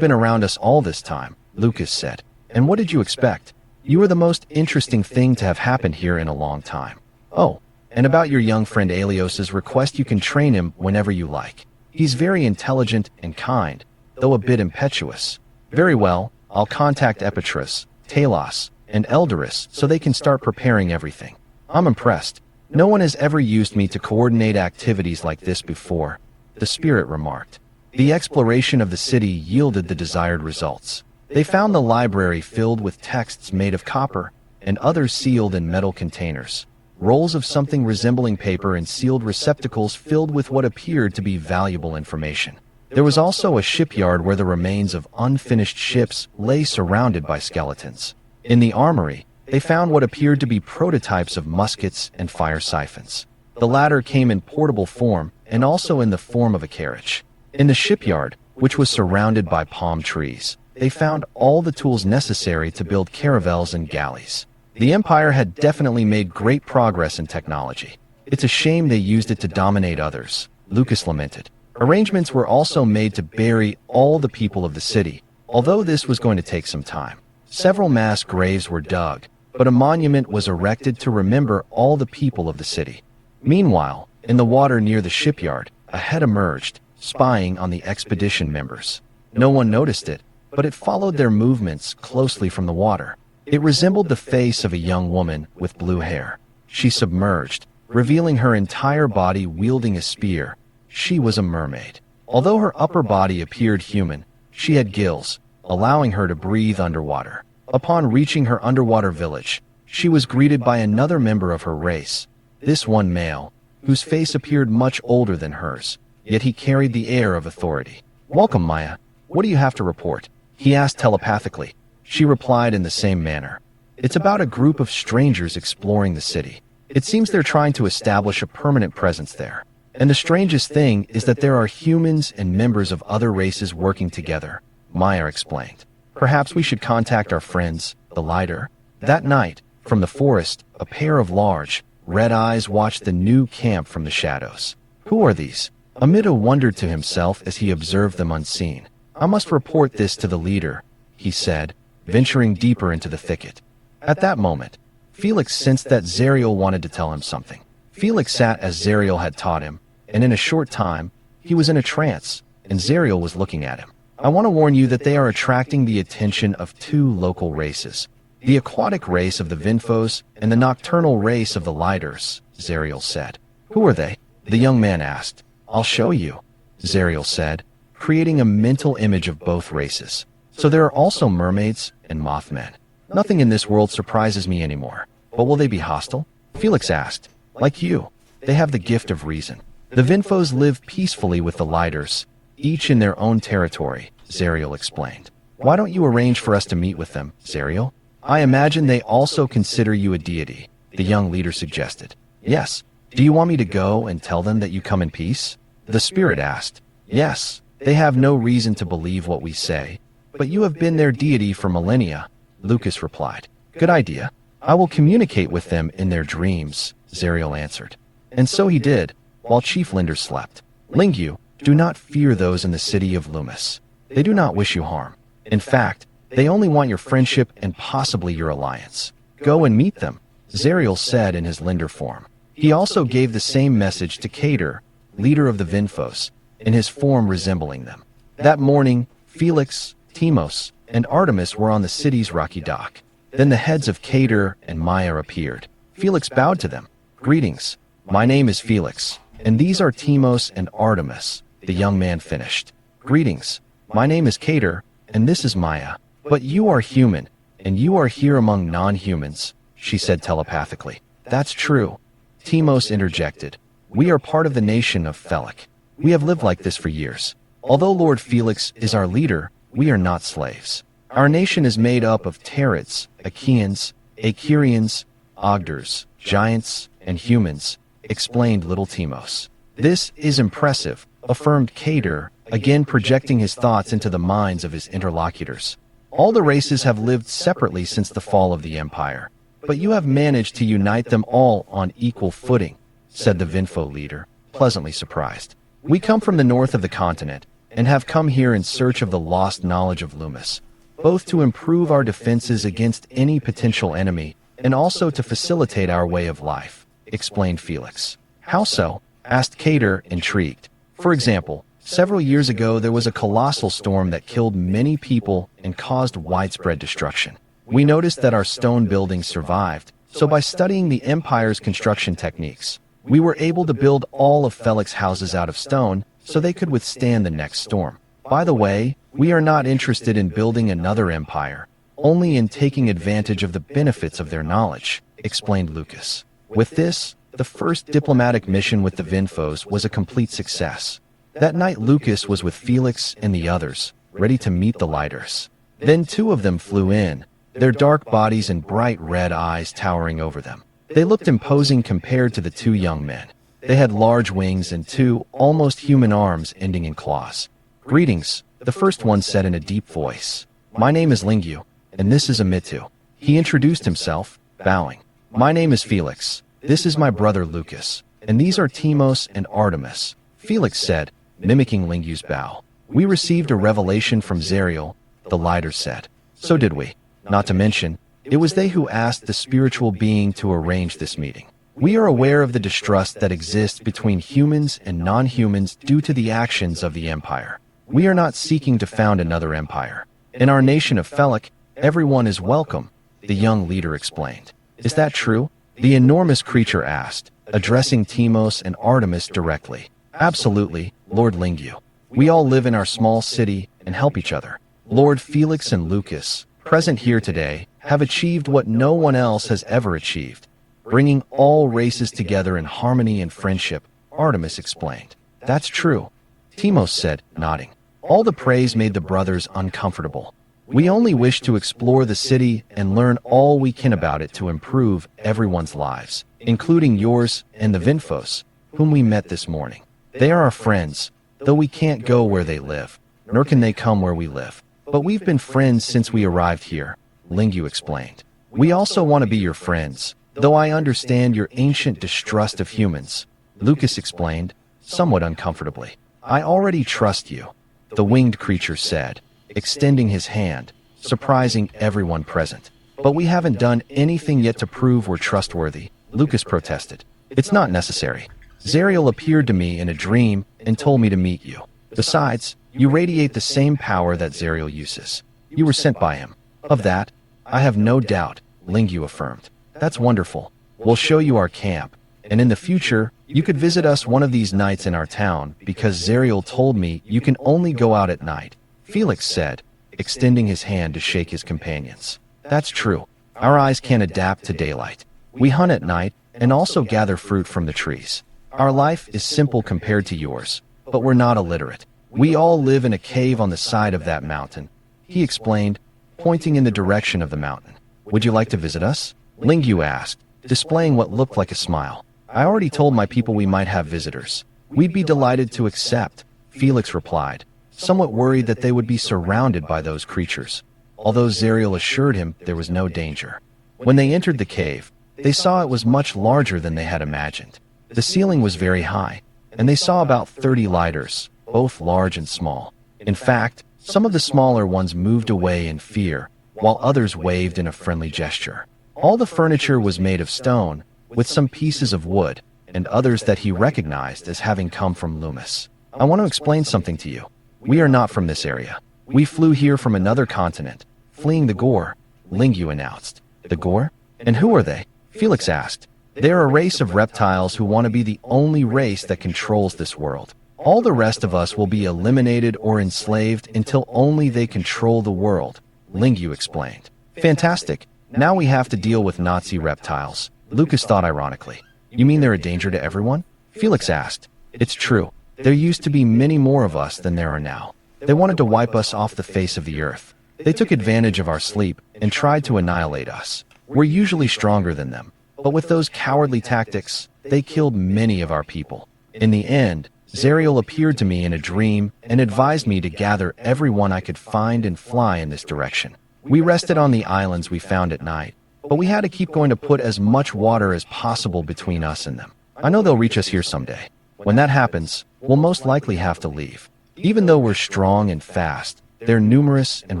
been around us all this time, Lucas said. And what did you expect? You were the most interesting thing to have happened here in a long time. Oh, and about your young friend Alidez's request, you can train him whenever you like. He's very intelligent and kind, though a bit impetuous. Very well, I'll contact Epitras, Talos, and Eldoris so they can start preparing everything. I'm impressed. No one has ever used me to coordinate activities like this before, the spirit remarked. The exploration of the city yielded the desired results. They found the library filled with texts made of copper, and others sealed in metal containers. Rolls of something resembling paper and sealed receptacles filled with what appeared to be valuable information. There was also a shipyard where the remains of unfinished ships lay surrounded by skeletons. In the armory, they found what appeared to be prototypes of muskets and fire siphons. The latter came in portable form and also in the form of a carriage. In the shipyard, which was surrounded by palm trees, they found all the tools necessary to build caravels and galleys. The Empire had definitely made great progress in technology. It's a shame they used it to dominate others, Lucas lamented. Arrangements were also made to bury all the people of the city, although this was going to take some time. Several mass graves were dug, but a monument was erected to remember all the people of the city. Meanwhile, in the water near the shipyard, a head emerged, spying on the expedition members. No one noticed it, but it followed their movements closely from the water. It resembled the face of a young woman with blue hair. She submerged, revealing her entire body wielding a spear. She was a mermaid. Although her upper body appeared human, she had gills, allowing her to breathe underwater. Upon reaching her underwater village, she was greeted by another member of her race, this one male, whose face appeared much older than hers, yet he carried the air of authority. "Welcome, Maya. What do you have to report?" he asked telepathically. She replied in the same manner. "It's about a group of strangers exploring the city. It seems they're trying to establish a permanent presence there. And the strangest thing is that there are humans and members of other races working together," Maya explained. "Perhaps we should contact our friends, the lighter." That night, from the forest, a pair of large, red eyes watched the new camp from the shadows. "Who are these?" Amida wondered to himself as he observed them unseen. "I must report this to the leader," he said, venturing deeper into the thicket. At that moment, Felix sensed that Zariel wanted to tell him something. Felix sat as Zariel had taught him, and in a short time, he was in a trance, and Zariel was looking at him. "I want to warn you that they are attracting the attention of two local races. The aquatic race of the Vinfos and the nocturnal race of the Lighters," Zariel said. "Who are they?" the young man asked. "I'll show you," Zariel said, creating a mental image of both races. "So there are also mermaids and mothmen. Nothing in this world surprises me anymore. But will they be hostile?" Felix asked. "Like you, they have the gift of reason. The Vinfos live peacefully with the Lighters, each in their own territory," Zariel explained. "Why don't you arrange for us to meet with them, Zariel? I imagine they also consider you a deity," the young leader suggested. "Yes. Do you want me to go and tell them that you come in peace?" the spirit asked. "Yes. They have no reason to believe what we say, but you have been their deity for millennia," Lucas replied. "Good idea. I will communicate with them in their dreams," Zariel answered. And so he did, while Chief Linder slept. "Lingu, do not fear those in the city of Lumas. They do not wish you harm. In fact, they only want your friendship and possibly your alliance. Go and meet them," Zariel said in his Linder form. He also gave the same message to Kader, leader of the Vinfos, in his form resembling them. That morning, Felix, Timos, and Artemis were on the city's rocky dock. Then the heads of Kader and Maya appeared. Felix bowed to them. "Greetings. My name is Felix, and these are Timos and Artemis," the young man finished. "Greetings. My name is Kader, and this is Maya. But you are human, and you are here among non-humans," she said telepathically. "That's true," Timos interjected. "We are part of the nation of Felik. We have lived like this for years. Although Lord Felix is our leader, we are not slaves. Our nation is made up of Territs, Achaeans, Akirians, Ogders, giants, and humans," explained little Timos. "This is impressive," affirmed Kader, again projecting his thoughts into the minds of his interlocutors. "All the races have lived separately since the fall of the Empire, but you have managed to unite them all on equal footing," said the Vinfo leader, pleasantly surprised. "We come from the north of the continent, and have come here in search of the lost knowledge of Lumas, both to improve our defenses against any potential enemy, and also to facilitate our way of life," explained Felix. "How so?" asked Kader, intrigued. "For example, several years ago there was a colossal storm that killed many people and caused widespread destruction. We noticed that our stone buildings survived, so by studying the Empire's construction techniques, we were able to build all of Felik's houses out of stone so they could withstand the next storm. By the way, we are not interested in building another empire, only in taking advantage of the benefits of their knowledge," explained Lucas. With this, the first diplomatic mission with the Vinfos was a complete success. That night Lucas was with Felix and the others, ready to meet the Lighters. Then two of them flew in, their dark bodies and bright red eyes towering over them. They looked imposing compared to the two young men. They had large wings and two almost human arms ending in claws. "Greetings," the first one said in a deep voice. My name is Lingyu, and this is Amitu. He introduced himself, bowing. My name is Felix. This is my brother Lucas, and these are Timos and Artemis, Felix said, mimicking Lingyu's bow. We received a revelation from Zariel, the lighter said. So did we. Not to mention, it was they who asked the spiritual being to arrange this meeting. We are aware of the distrust that exists between humans and non-humans due to the actions of the Empire. We are not seeking to found another empire. In our nation of Felix, everyone is welcome, the young leader explained. Is that true? The enormous creature asked, addressing Timos and Artemis directly. Absolutely, Lord Lingyu. We all live in our small city and help each other. Lord Felix and Lucas, present here today, have achieved what no one else has ever achieved. Bringing all races together in harmony and friendship, Artemis explained. That's true, Timos said, nodding. All the praise made the brothers uncomfortable. We only wish to explore the city and learn all we can about it to improve everyone's lives, including yours and the Vinfos, whom we met this morning. They are our friends, though we can't go where they live, nor can they come where we live. But we've been friends since we arrived here, Lingyu explained. We also want to be your friends, though I understand your ancient distrust of humans, Lucas explained, somewhat uncomfortably. I already trust you, the winged creature said, extending his hand, surprising everyone present. But we haven't done anything yet to prove we're trustworthy, Lucas protested. It's not necessary. Zariel appeared to me in a dream and told me to meet you. Besides, you radiate the same power that Zariel uses. You were sent by him. Of that, I have no doubt, Lingyu affirmed. That's wonderful. We'll show you our camp, and in the future, you could visit us one of these nights in our town because Zariel told me you can only go out at night, Felix said, extending his hand to shake his companions. That's true. Our eyes can adapt to daylight. We hunt at night and also gather fruit from the trees. Our life is simple compared to yours, but we're not illiterate. We all live in a cave on the side of that mountain, he explained, pointing in the direction of the mountain. Would you like to visit us? Lingyu asked, displaying what looked like a smile. I already told my people we might have visitors. We'd be delighted to accept, Felix replied, somewhat worried that they would be surrounded by those creatures, although Zariel assured him there was no danger. When they entered the cave, they saw it was much larger than they had imagined. The ceiling was very high, and they saw about 30 lighters, both large and small. In fact, some of the smaller ones moved away in fear, while others waved in a friendly gesture. All the furniture was made of stone, with some pieces of wood, and others that he recognized as having come from Lumas. I want to explain something to you. We are not from this area. We flew here from another continent, fleeing the Gore, Lingyu announced. The Gore? And who are they? Felix asked. They're a race of reptiles who want to be the only race that controls this world. All the rest of us will be eliminated or enslaved until only they control the world, Lingyu explained. Fantastic. Now we have to deal with Nazi reptiles, Lucas thought ironically. You mean they're a danger to everyone? Felix asked. It's true. There used to be many more of us than there are now. They wanted to wipe us off the face of the earth. They took advantage of our sleep and tried to annihilate us. We're usually stronger than them, but with those cowardly tactics, they killed many of our people. In the end, Zariel appeared to me in a dream and advised me to gather everyone I could find and fly in this direction. We rested on the islands we found at night, but we had to keep going to put as much water as possible between us and them. I know they'll reach us here someday. When that happens, we'll most likely have to leave. Even though we're strong and fast, they're numerous and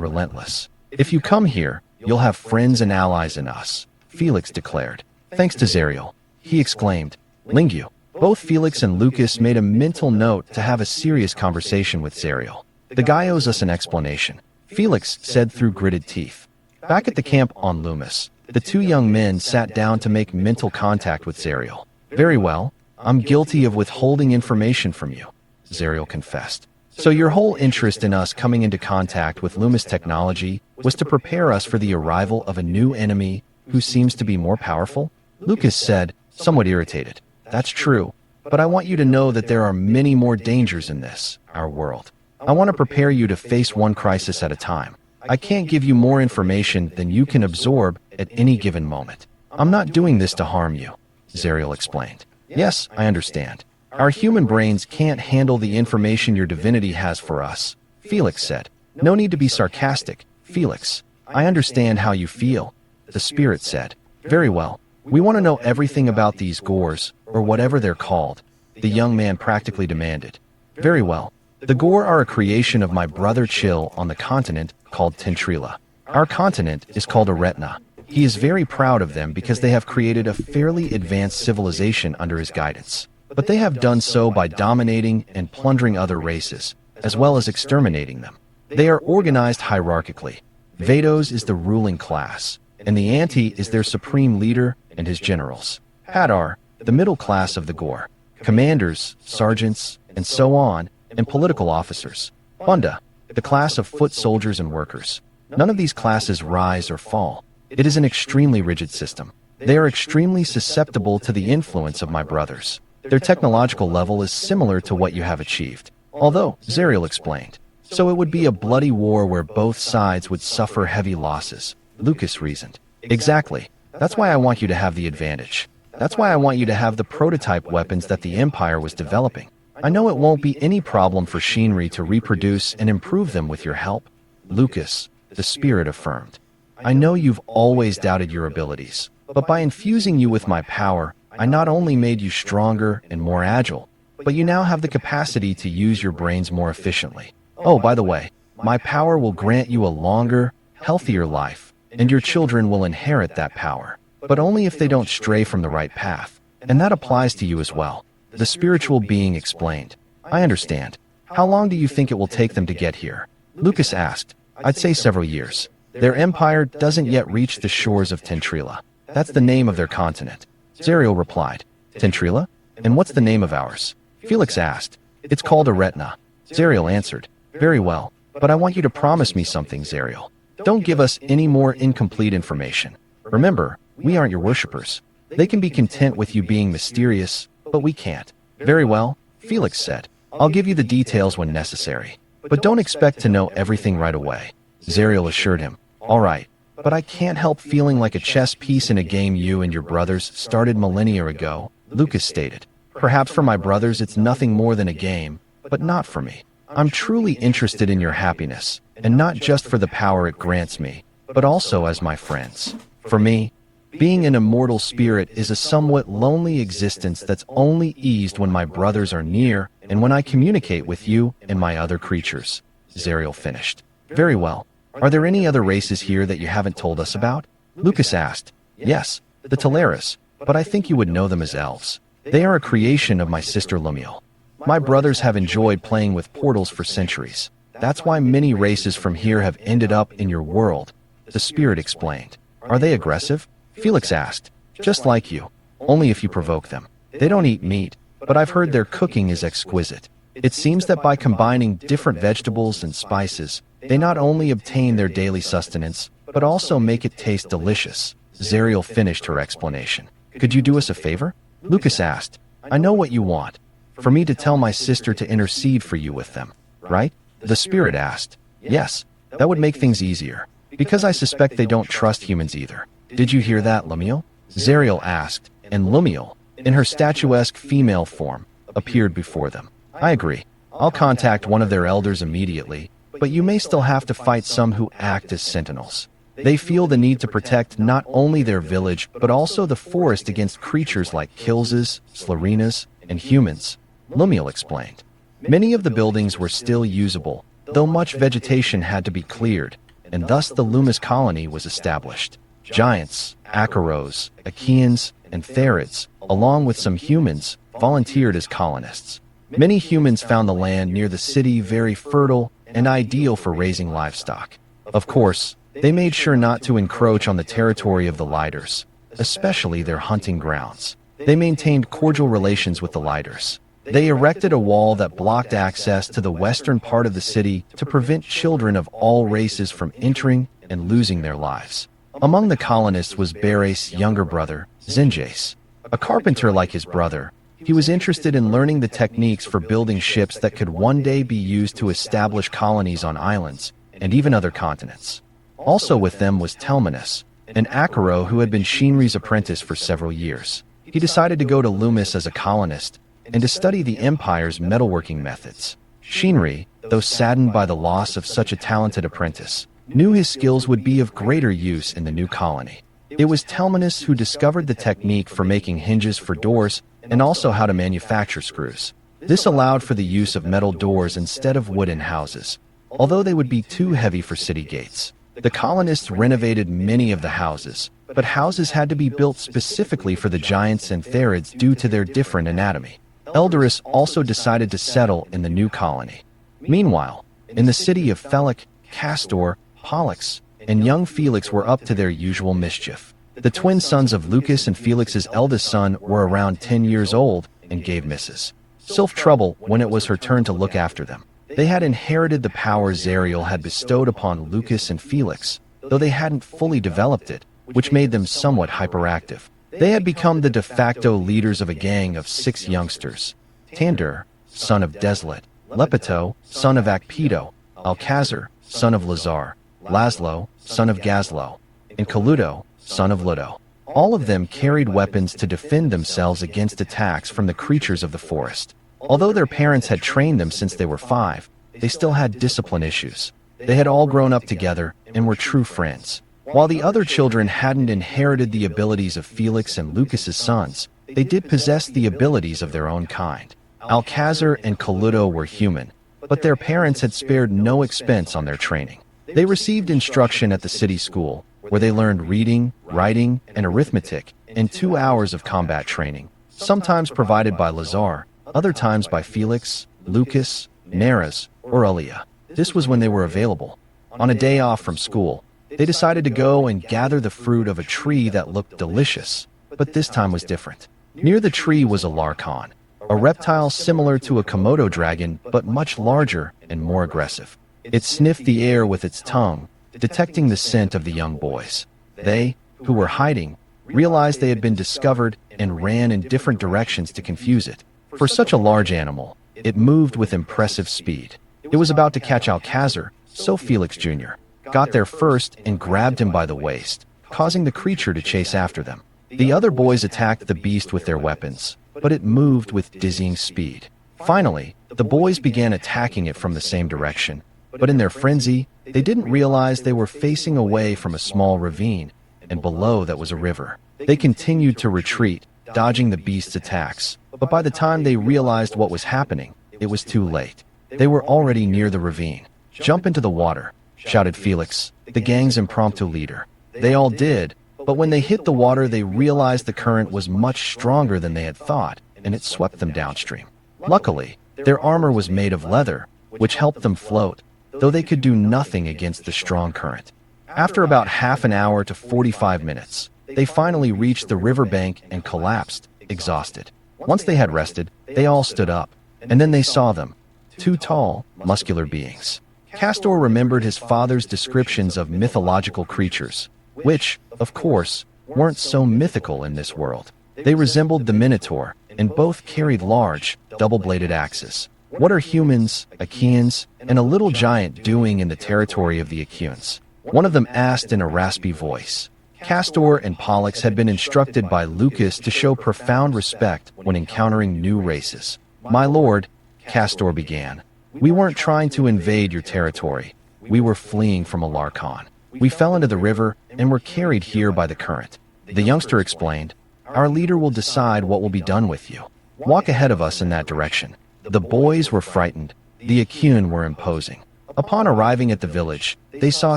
relentless. If you come here, you'll have friends and allies in us, Felix declared. Thanks to Zariel, he exclaimed. Lingyu. Both Felix and Lucas made a mental note to have a serious conversation with Zariel. The guy owes us an explanation, Felix said through gritted teeth. Back at the camp on Lumas, the two young men sat down to make mental contact with Zariel. Very well, I'm guilty of withholding information from you, Zariel confessed. So your whole interest in us coming into contact with Lumas technology was to prepare us for the arrival of a new enemy who seems to be more powerful? Lucas said, somewhat irritated. That's true, but I want you to know that there are many more dangers in this, our world. I want to prepare you to face one crisis at a time. I can't give you more information than you can absorb at any given moment. I'm not doing this to harm you, Zariel explained. Yes, I understand. Our human brains can't handle the information your divinity has for us, Felix said. No need to be sarcastic, Felix, I understand how you feel, the spirit said. Very well. We want to know everything about these gores, or whatever they're called, the young man practically demanded. Very well. The Gore are a creation of my brother Chill on the continent called Tentrila. Our continent is called Aretna. He is very proud of them because they have created a fairly advanced civilization under his guidance. But they have done so by dominating and plundering other races, as well as exterminating them. They are organized hierarchically. Vados is the ruling class, and the Anti is their supreme leader and his generals. Hadar, the middle class of the Gore, commanders, sergeants, and so on, and political officers. Bunda, the class of foot soldiers and workers. None of these classes rise or fall. It is an extremely rigid system. They are extremely susceptible to the influence of my brothers. Their technological level is similar to what you have achieved. Although, Zariel explained. So it would be a bloody war where both sides would suffer heavy losses, Lucas reasoned. Exactly. That's why I want you to have the advantage. That's why I want you to have the prototype weapons that the Empire was developing. I know it won't be any problem for Shinri to reproduce and improve them with your help. Lucas, the spirit affirmed. I know you've always doubted your abilities, but by infusing you with my power, I not only made you stronger and more agile, but you now have the capacity to use your brains more efficiently. Oh, by the way, my power will grant you a longer, healthier life, and your children will inherit that power, but only if they don't stray from the right path. And that applies to you as well. The spiritual being explained. I understand. How long do you think it will take them to get here? Lucas asked. I'd say several years. Their empire doesn't yet reach the shores of Tentrila. That's the name of their continent. Zariel replied. Tentrila? And what's the name of ours? Felix asked. It's called Aretna. Zariel answered. Very well. But I want you to promise me something, Zariel. Don't give us any more incomplete information. Remember, we aren't your worshippers. They can be content with you being mysterious, but we can't. Very well, Felix said. I'll give you the details when necessary. But don't expect to know everything right away. Zariel assured him. All right, but I can't help feeling like a chess piece in a game you and your brothers started millennia ago, Lucas stated. Perhaps for my brothers it's nothing more than a game, but not for me. I'm truly interested in your happiness, and not just for the power it grants me, but also as my friends. For me, being an immortal spirit is a somewhat lonely existence that's only eased when my brothers are near and when I communicate with you and my other creatures. Zariel finished. Very well. Are there any other races here that you haven't told us about? Lucas asked. Yes, the Teleras, but I think you would know them as elves. They are a creation of my sister Lumiel. My brothers have enjoyed playing with portals for centuries. That's why many races from here have ended up in your world, the spirit explained. Are they aggressive? Felix asked. Just like you, only if you provoke them. They don't eat meat, but I've heard their cooking is exquisite. It seems that by combining different vegetables and spices, they not only obtain their daily sustenance, but also make it taste delicious. Zariel finished her explanation. Could you do us a favor? Lucas asked. I know what you want. For me to tell my sister to intercede for you with them, right? The spirit asked. Yes, that would make things easier, because I suspect they don't trust humans either. Did you hear that, Lumiel? Zariel asked, and Lumiel, in her statuesque female form, appeared before them. I agree. I'll contact one of their elders immediately, but you may still have to fight some who act as sentinels. They feel the need to protect not only their village, but also the forest against creatures like Kilzes, Slarinas, and humans, Lumiel explained. Many of the buildings were still usable, though much vegetation had to be cleared, and thus the Lumas colony was established. Giants, Akaros, Achaeans, and Therids, along with some humans, volunteered as colonists. Many humans found the land near the city very fertile and ideal for raising livestock. Of course, they made sure not to encroach on the territory of the Lighters, especially their hunting grounds. They maintained cordial relations with the Lighters. They erected a wall that blocked access to the western part of the city to prevent children of all races from entering and losing their lives. Among the colonists was Beres' younger brother, Zinjace. A carpenter like his brother, he was interested in learning the techniques for building ships that could one day be used to establish colonies on islands and even other continents. Also with them was Telmanus, an Akaro who had been Shinri's apprentice for several years. He decided to go to Lumas as a colonist and to study the Empire's metalworking methods. Shinri, though saddened by the loss of such a talented apprentice, knew his skills would be of greater use in the new colony. It was Telmanus who discovered the technique for making hinges for doors and also how to manufacture screws. This allowed for the use of metal doors instead of wooden houses, although they would be too heavy for city gates. The colonists renovated many of the houses, but houses had to be built specifically for the giants and therids due to their different anatomy. Eldarus also decided to settle in the new colony. Meanwhile, in the city of Felic, Castor, Pollux, and young Felix were up to their usual mischief. The twin sons of Lucas and Felix's eldest son were around 10 years old and gave Mrs. Sylph trouble when it was her turn to look after them. They had inherited the power Zariel had bestowed upon Lucas and Felix, though they hadn't fully developed it, which made them somewhat hyperactive. They had become the de facto leaders of a gang of 6 youngsters: Tandur, son of Desolate; Lepito, son of Akpedo; Alcazar, son of Lazar; Laszlo, son of Gazlo; and Coludo, son of Ludo. All of them carried weapons to defend themselves against attacks from the creatures of the forest. Although their parents had trained them since they were 5, they still had discipline issues. They had all grown up together and were true friends. While the other children hadn't inherited the abilities of Felix and Lucas's sons, they did possess the abilities of their own kind. Alcazar and Coludo were human, but their parents had spared no expense on their training. They received instruction at the city school, where they learned reading, writing, and arithmetic, and 2 hours of combat training, sometimes provided by Lazar, other times by Felix, Lucas, Neras, or Alia. This was when they were available. On a day off from school, they decided to go and gather the fruit of a tree that looked delicious, but this time was different. Near the tree was a larkon, a reptile similar to a Komodo dragon but much larger and more aggressive. It sniffed the air with its tongue, detecting the scent of the young boys. They, who were hiding, realized they had been discovered and ran in different directions to confuse it. For such a large animal, it moved with impressive speed. It was about to catch Alcazar, so Felix Jr. got there first and grabbed him by the waist, causing the creature to chase after them. The other boys attacked the beast with their weapons, but it moved with dizzying speed. Finally, the boys began attacking it from the same direction, but in their frenzy, they didn't realize they were facing away from a small ravine, and below that was a river. They continued to retreat, dodging the beast's attacks, but by the time they realized what was happening, it was too late. They were already near the ravine. "Jump into the water," shouted Felix, the gang's impromptu leader. They all did, but when they hit the water they realized the current was much stronger than they had thought, and it swept them downstream. Luckily, their armor was made of leather, which helped them float, though they could do nothing against the strong current. After about half an hour to 45 minutes, they finally reached the riverbank and collapsed, exhausted. Once they had rested, they all stood up, and then they saw them, 2 tall, muscular beings. Castor remembered his father's descriptions of mythological creatures, which, of course, weren't so mythical in this world. They resembled the Minotaur, and both carried large, double-bladed axes. What are humans, Achaeans, and a little giant doing in the territory of the Achaeans? One of them asked in a raspy voice. Castor and Pollux had been instructed by Lucas to show profound respect when encountering new races. "My lord," Castor began, "we weren't trying to invade your territory. We were fleeing from a larkon. We fell into the river and were carried here by the current." The youngster explained, "Our leader will decide what will be done with you. Walk ahead of us in that direction." The boys were frightened. The Achaean were imposing. Upon arriving at the village, they saw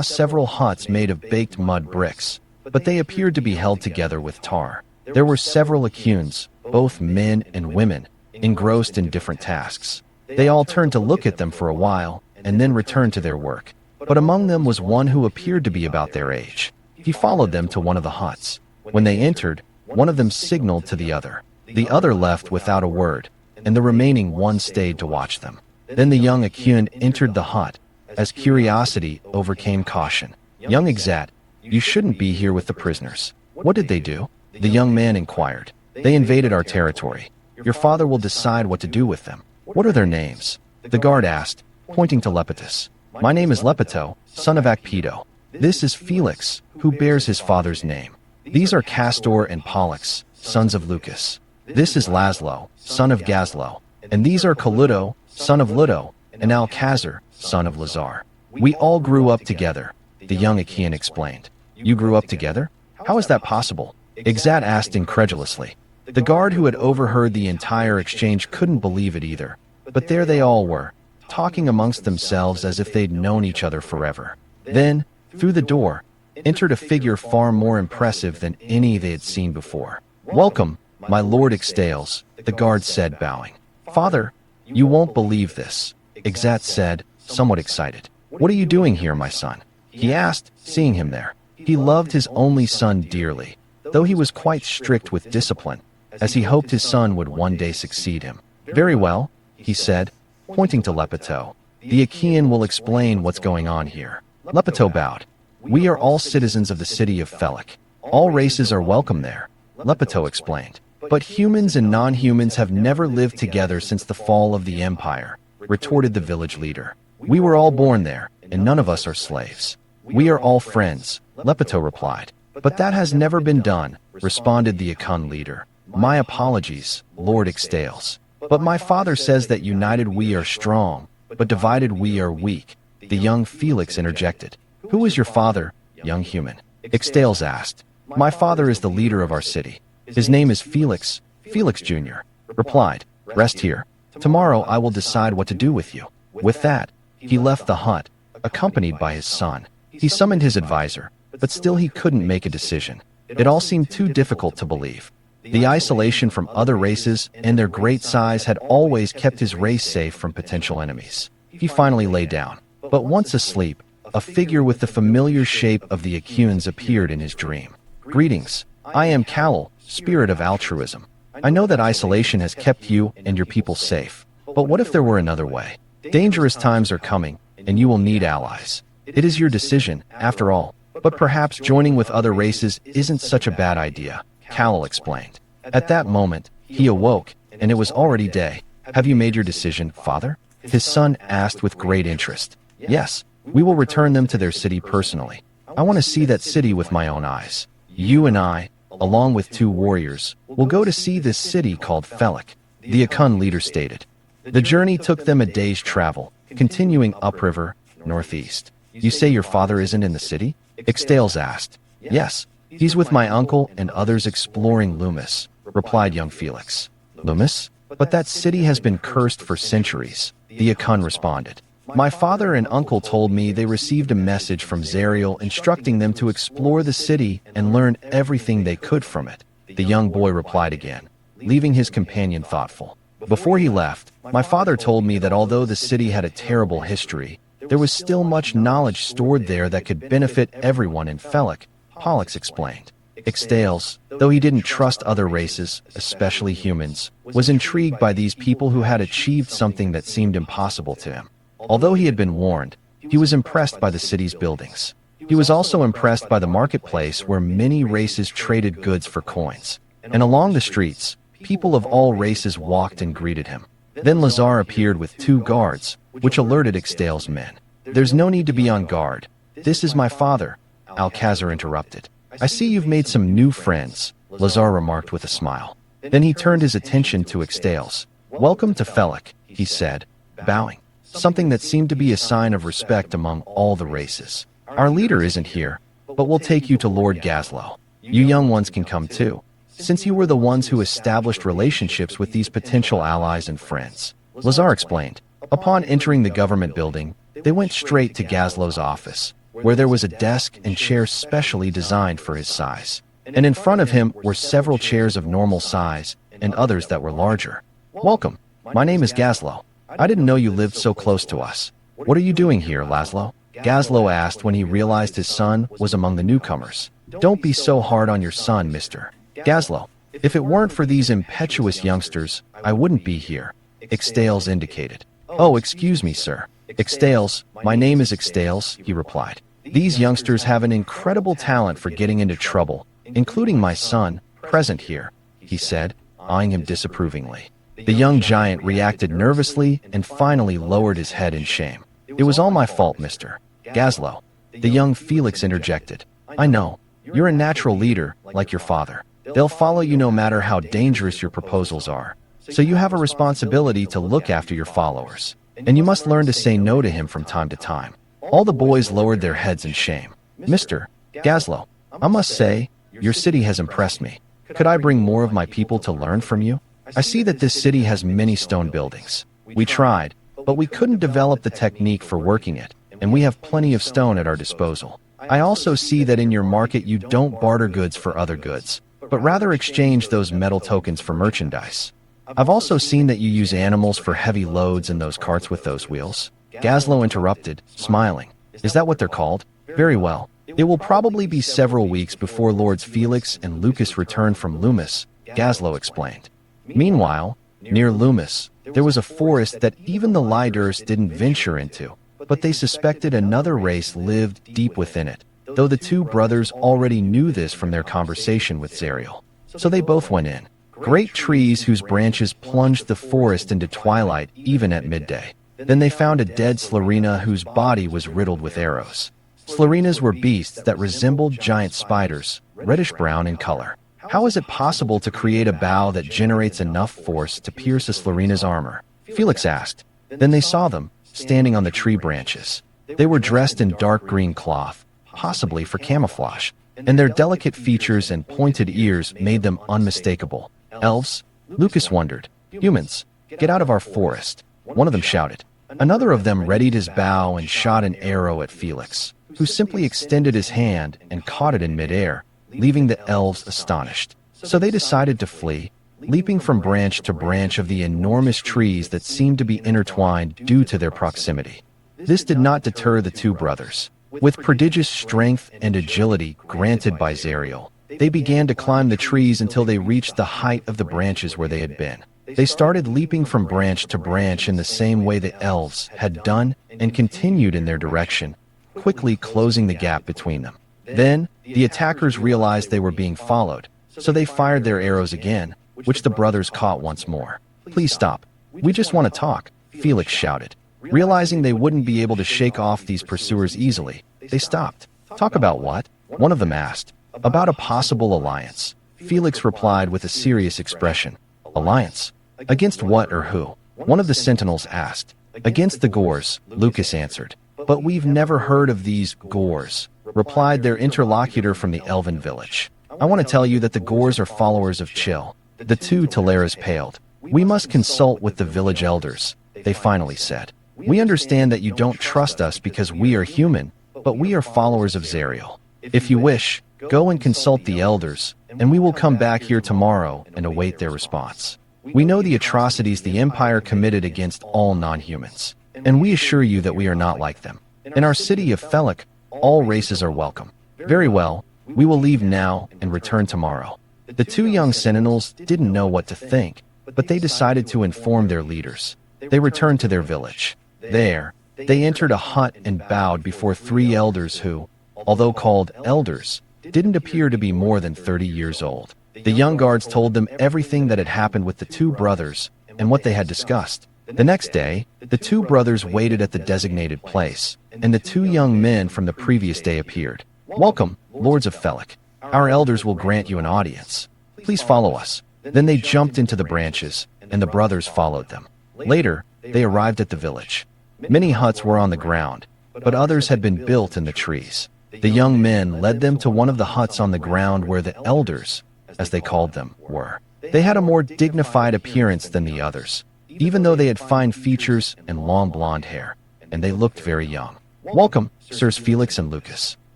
several huts made of baked mud bricks, but they appeared to be held together with tar. There were several Achaeans, both men and women, engrossed in different tasks. They all turned to look at them for a while, and then returned to their work. But among them was one who appeared to be about their age. He followed them to one of the huts. When they entered, one of them signaled to the other. The other left without a word, and the remaining one stayed to watch them. Then the young Achaean entered the hut, as curiosity overcame caution. "Young Exat, you shouldn't be here with the prisoners. What did they do?" the young man inquired. "They invaded our territory. Your father will decide what to do with them." "What are their names?" the guard asked, pointing to Lepitus. "My name is Lepito, son of Akpedo. This is Felix, who bears his father's name. These are Castor and Pollux, sons of Lucas. This is Laszlo, son of Gazlo. And these are Coludo, son of Ludo, and Alcazar, son of Lazar. We all grew up together. the young Achaean explained. You grew up together? How is that possible? Exat asked incredulously. The guard who had overheard the entire exchange couldn't believe it either. But there they all were, talking amongst themselves as if they'd known each other forever. Then, through the door, entered a figure far more impressive than any they had seen before. Welcome, my lord Extales, the guard said, bowing. Father, you won't believe this, Exat said, somewhat excited. What are you doing here, my son? He asked, seeing him there. He loved his only son dearly, though he was quite strict with discipline, as he hoped his son would one day succeed him. Very well, he said, pointing to Lepeto. The Achaean will explain what's going on here. Lepeto bowed. We are all citizens of the city of Felik. All races are welcome there, Lepeto explained. But humans and non-humans have never lived together since the fall of the empire, retorted the village leader. We were all born there, and none of us are slaves. We are all friends, Lepeto replied. But that has never been done, responded the Akan leader. My apologies, Lord Extales. But my father says that united we are strong, but divided we are weak. The young Felix interjected. Who is your father, young human? Extales asked. My father is the leader of our city. His name is Felix, Felix Jr. replied. Rest here. Tomorrow I will decide what to do with you. With that, he left the hut, accompanied by his son. He summoned his advisor, but still he couldn't make a decision. It all seemed too difficult to believe. The isolation from other races and their great size had always kept his race safe from potential enemies. He finally lay down. But once asleep, a figure with the familiar shape of the Achaeans appeared in his dream. Greetings. I am Kalil, spirit of altruism. I know that isolation has kept you and your people safe. But what if there were another way? Dangerous times are coming, and you will need allies. It is your decision, after all. But perhaps joining with other races isn't such a bad idea, Kalil explained. At that moment, he awoke, and it was already day. Have you made your decision, father? His son asked with great interest. Yes, we will return them to their city personally. I want to see that city with my own eyes. You and I, along with 2 warriors, will go to see this city called Felik, the Akan leader stated. The journey took them a day's travel, continuing upriver, northeast. You say your father isn't in the city? Extales asked. Yes, he's with my uncle and others exploring Lumas, replied young Felix. Lumas? But that city has been cursed for centuries, the Akan responded. My father and uncle told me they received a message from Zariel instructing them to explore the city and learn everything they could from it. The young boy replied again, leaving his companion thoughtful. Before he left, my father told me that although the city had a terrible history, there was still much knowledge stored there that could benefit everyone in Felik, Pollux explained. Extales, though he didn't trust other races, especially humans, was intrigued by these people who had achieved something that seemed impossible to him. Although he had been warned, he was impressed by the city's buildings. He was also impressed by the marketplace where many races traded goods for coins. And along the streets, people of all races walked and greeted him. Then Lazar appeared with 2 guards, which alerted Extales' men. There's no need to be on guard. This is my father, Alcazar interrupted. I see you've made some new friends, Lazar remarked with a smile. Then he turned his attention to Extales. Welcome to Felik, he said, bowing. Something that seemed to be a sign of respect among all the races. Our leader isn't here, but we'll take you to Lord Gazlo. You young ones can come too, since you were the ones who established relationships with these potential allies and friends. Lazar explained. Upon entering the government building, they went straight to Gazlo's office, where there was a desk and chairs specially designed for his size. And in front of him were several chairs of normal size and others that were larger. Welcome. My name is Gazlo. I didn't know you lived so close to us. What are you doing here, Laszlo? Gazlo asked when he realized his son was among the newcomers. Don't be so hard on your son, mister. Gazlo, if it weren't for these impetuous youngsters, I wouldn't be here. Extales indicated. Oh, excuse me, sir. Extales, my name is Extales, he replied. These youngsters have an incredible talent for getting into trouble, including my son, present here, he said, eyeing him disapprovingly. The young giant reacted nervously and finally lowered his head in shame. It was all my fault, mister. Gazlo. The young Felix interjected. I know. You're a natural leader, like your father. They'll follow you no matter how dangerous your proposals are. So you have a responsibility to look after your followers. And you must learn to say no to him from time to time. All the boys lowered their heads in shame. Mr. Gazlo, I must say, your city has impressed me. Could I bring more of my people to learn from you? I see that this city has many stone buildings. We tried, but we couldn't develop the technique for working it, and we have plenty of stone at our disposal. I also see that in your market you don't barter goods for other goods, but rather exchange those metal tokens for merchandise. I've also seen that you use animals for heavy loads in those carts with those wheels. Gazlo interrupted, smiling. Is that what they're called? Very well. It will probably be several weeks before Lords Felix and Lucas return from Lumas, Gazlo explained. Meanwhile, near Lumas, there was a forest that even the Liders didn't venture into, but they suspected another race lived deep within it, though the two brothers already knew this from their conversation with Zariel. So they both went in. Great trees whose branches plunged the forest into twilight even at midday. Then they found a dead Slurina whose body was riddled with arrows. Slurinas were beasts that resembled giant spiders, reddish-brown in color. How is it possible to create a bow that generates enough force to pierce a Slurina's armor? Felix asked. Then they saw them, standing on the tree branches. They were dressed in dark green cloth, possibly for camouflage, and their delicate features and pointed ears made them unmistakable. Elves? Lucas wondered. Humans, get out of our forest, one of them shouted. Another of them readied his bow and shot an arrow at Felix, who simply extended his hand and caught it in midair, leaving the elves astonished. So they decided to flee, leaping from branch to branch of the enormous trees that seemed to be intertwined due to their proximity. This did not deter the two brothers. With prodigious strength and agility granted by Zariel, they began to climb the trees until they reached the height of the branches where they had been. They started leaping from branch to branch in the same way the elves had done and continued in their direction, quickly closing the gap between them. Then, the attackers realized they were being followed, so they fired their arrows again, which the brothers caught once more. Please stop. We just want to talk, Felix shouted. Realizing they wouldn't be able to shake off these pursuers easily, they stopped. Talk about what? One of them asked. About a possible alliance. Felix replied with a serious expression. Alliance? Against what or who? One of the sentinels asked. Against the Gors, Lucas answered. But we've never heard of these Gors, replied their interlocutor from the elven village. I want to tell you that the Gors are followers of Chill. The two Teleras paled. We must consult with the village elders, they finally said. We understand that you don't trust us because we are human, but we are followers of Zariel. If you wish, go and consult the elders, and we will come back here tomorrow and await their response. We know the atrocities the Empire committed against all non-humans, and we assure you that we are not like them. In our city of Felix, all races are welcome. Very well, we will leave now and return tomorrow. The two young sentinels didn't know what to think, but they decided to inform their leaders. They returned to their village. There, they entered a hut and bowed before three elders who, although called elders, didn't appear to be more than 30 years old. The young guards told them everything that had happened with the two brothers and what they had discussed. The next day, the two brothers waited at the designated place, and the two young men from the previous day appeared. Welcome, lords of Felix. Our elders will grant you an audience. Please follow us. Then they jumped into the branches, and the brothers followed them. Later, they arrived at the village. Many huts were on the ground, but others had been built in the trees. The young men led them to one of the huts on the ground where the elders, as they called them, were. They had a more dignified appearance than the others, even though they had fine features and long blonde hair, and they looked very young. Welcome, Sirs Felix and Lucas.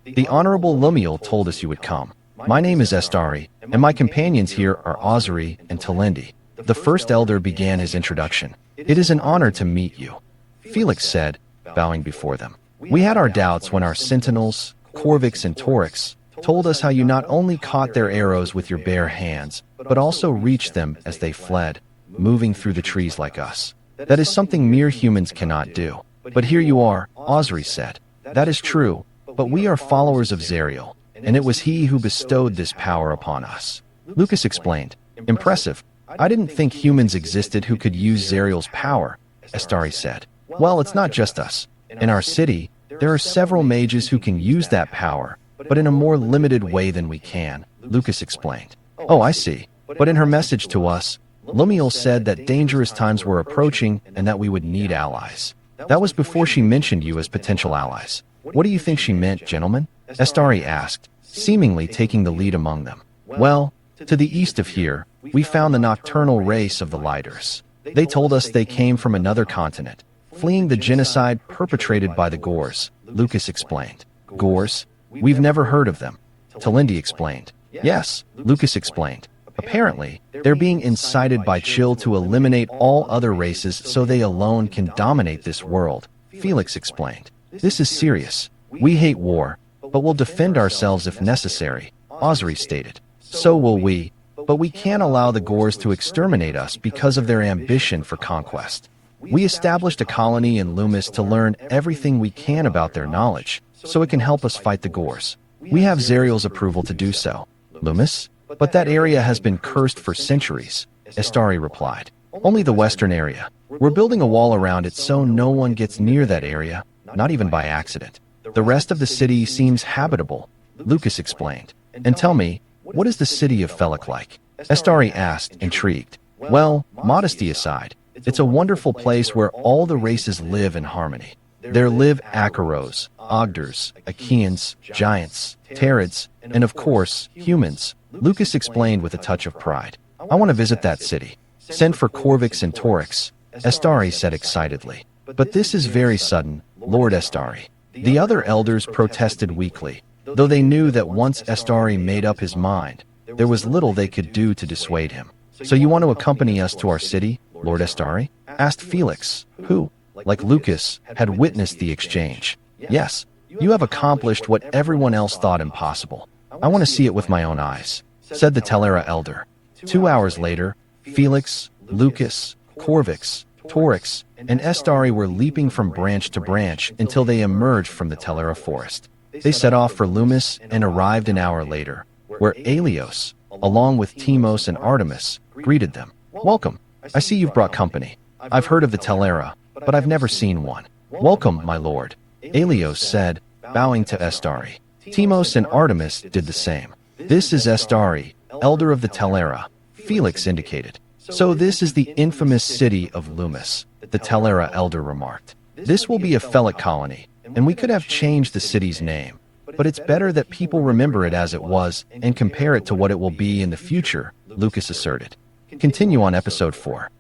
The Honorable Lumiel told us you would come. My name is Estari, and my companions here are Ozari and Telendi. The first elder began his introduction. It is an honor to meet you, Felix said, bowing before them. We had our doubts when our sentinels, Corvix and Torix, told us how you not only caught their arrows with your bare hands, but also reached them as they fled, moving through the trees like us. That is something mere humans cannot do. But here you are, Ozri said. That is true, but we are followers of Zariel, and it was he who bestowed this power upon us. Lucas explained. Impressive. I didn't think humans existed who could use Zariel's power, Estari said. Well, it's not just us. In our city, there are several mages who can use that power, but in a more limited way than we can, Lucas explained. Oh, I see. But in her message to us, Lumiel said that dangerous times were approaching and that we would need allies. That was before she mentioned you as potential allies. What do you think she meant, gentlemen? Estari asked, seemingly taking the lead among them. Well, to the east of here, we found the nocturnal race of the Liders. They told us they came from another continent, fleeing the genocide perpetrated by the Gors, Lucas explained. Gors? We've never heard of them. Talindi explained. Yes, Lucas explained. Apparently, they're being incited by Chill to eliminate all other races so they alone can dominate this world, Felix explained. This is serious. We hate war, but we'll defend ourselves if necessary, Osri stated. So will we, but we can't allow the Gors to exterminate us because of their ambition for conquest. We established a colony in Lumas to learn everything we can about their knowledge, so it can help us fight the Gors. We have Zariel's approval to do so. Lumas? But that area has been cursed for centuries, Estari replied. Only the western area. We're building a wall around it so no one gets near that area, not even by accident. The rest of the city seems habitable, Lucas explained. And tell me, what is the city of Felak like? Estari asked, intrigued. Well, modesty aside, it's a wonderful place where all the races live in harmony. There live Akaros, Ogders, Achaeans, giants, Terids, and of course, humans, Lucas explained with a touch of pride. I want to visit that city. Send for Corvix and Torix, Estari said excitedly. But this is very sudden, Lord Estari. The other elders protested weakly, though they knew that once Estari made up his mind, there was little they could do to dissuade him. So you want to accompany us to our city, Lord Estari? Asked Felix, who, like Lucas, had witnessed the exchange. Yes, you have accomplished what everyone else thought impossible. I want to see it with my own eyes, said the Telera elder. 2 hours later, Felix, Lucas, Corvix, Torix, and Estari were leaping from branch to branch until they emerged from the Telera forest. They set off for Lumas and arrived an hour later, where Alios, along with Timos and Artemis, greeted them. Welcome. I see you've brought company. I've heard of the Telera, but I've never seen one. Welcome, my lord, Alios said, bowing to Estari. Timos and Artemis did the same. This is Estari, elder of the Telera, Felix indicated. So this is the infamous city of Lumas, the Telera elder remarked. This will be a Felic colony, and we could have changed the city's name, but it's better that people remember it as it was and compare it to what it will be in the future, Lucas asserted. Continue on episode 4.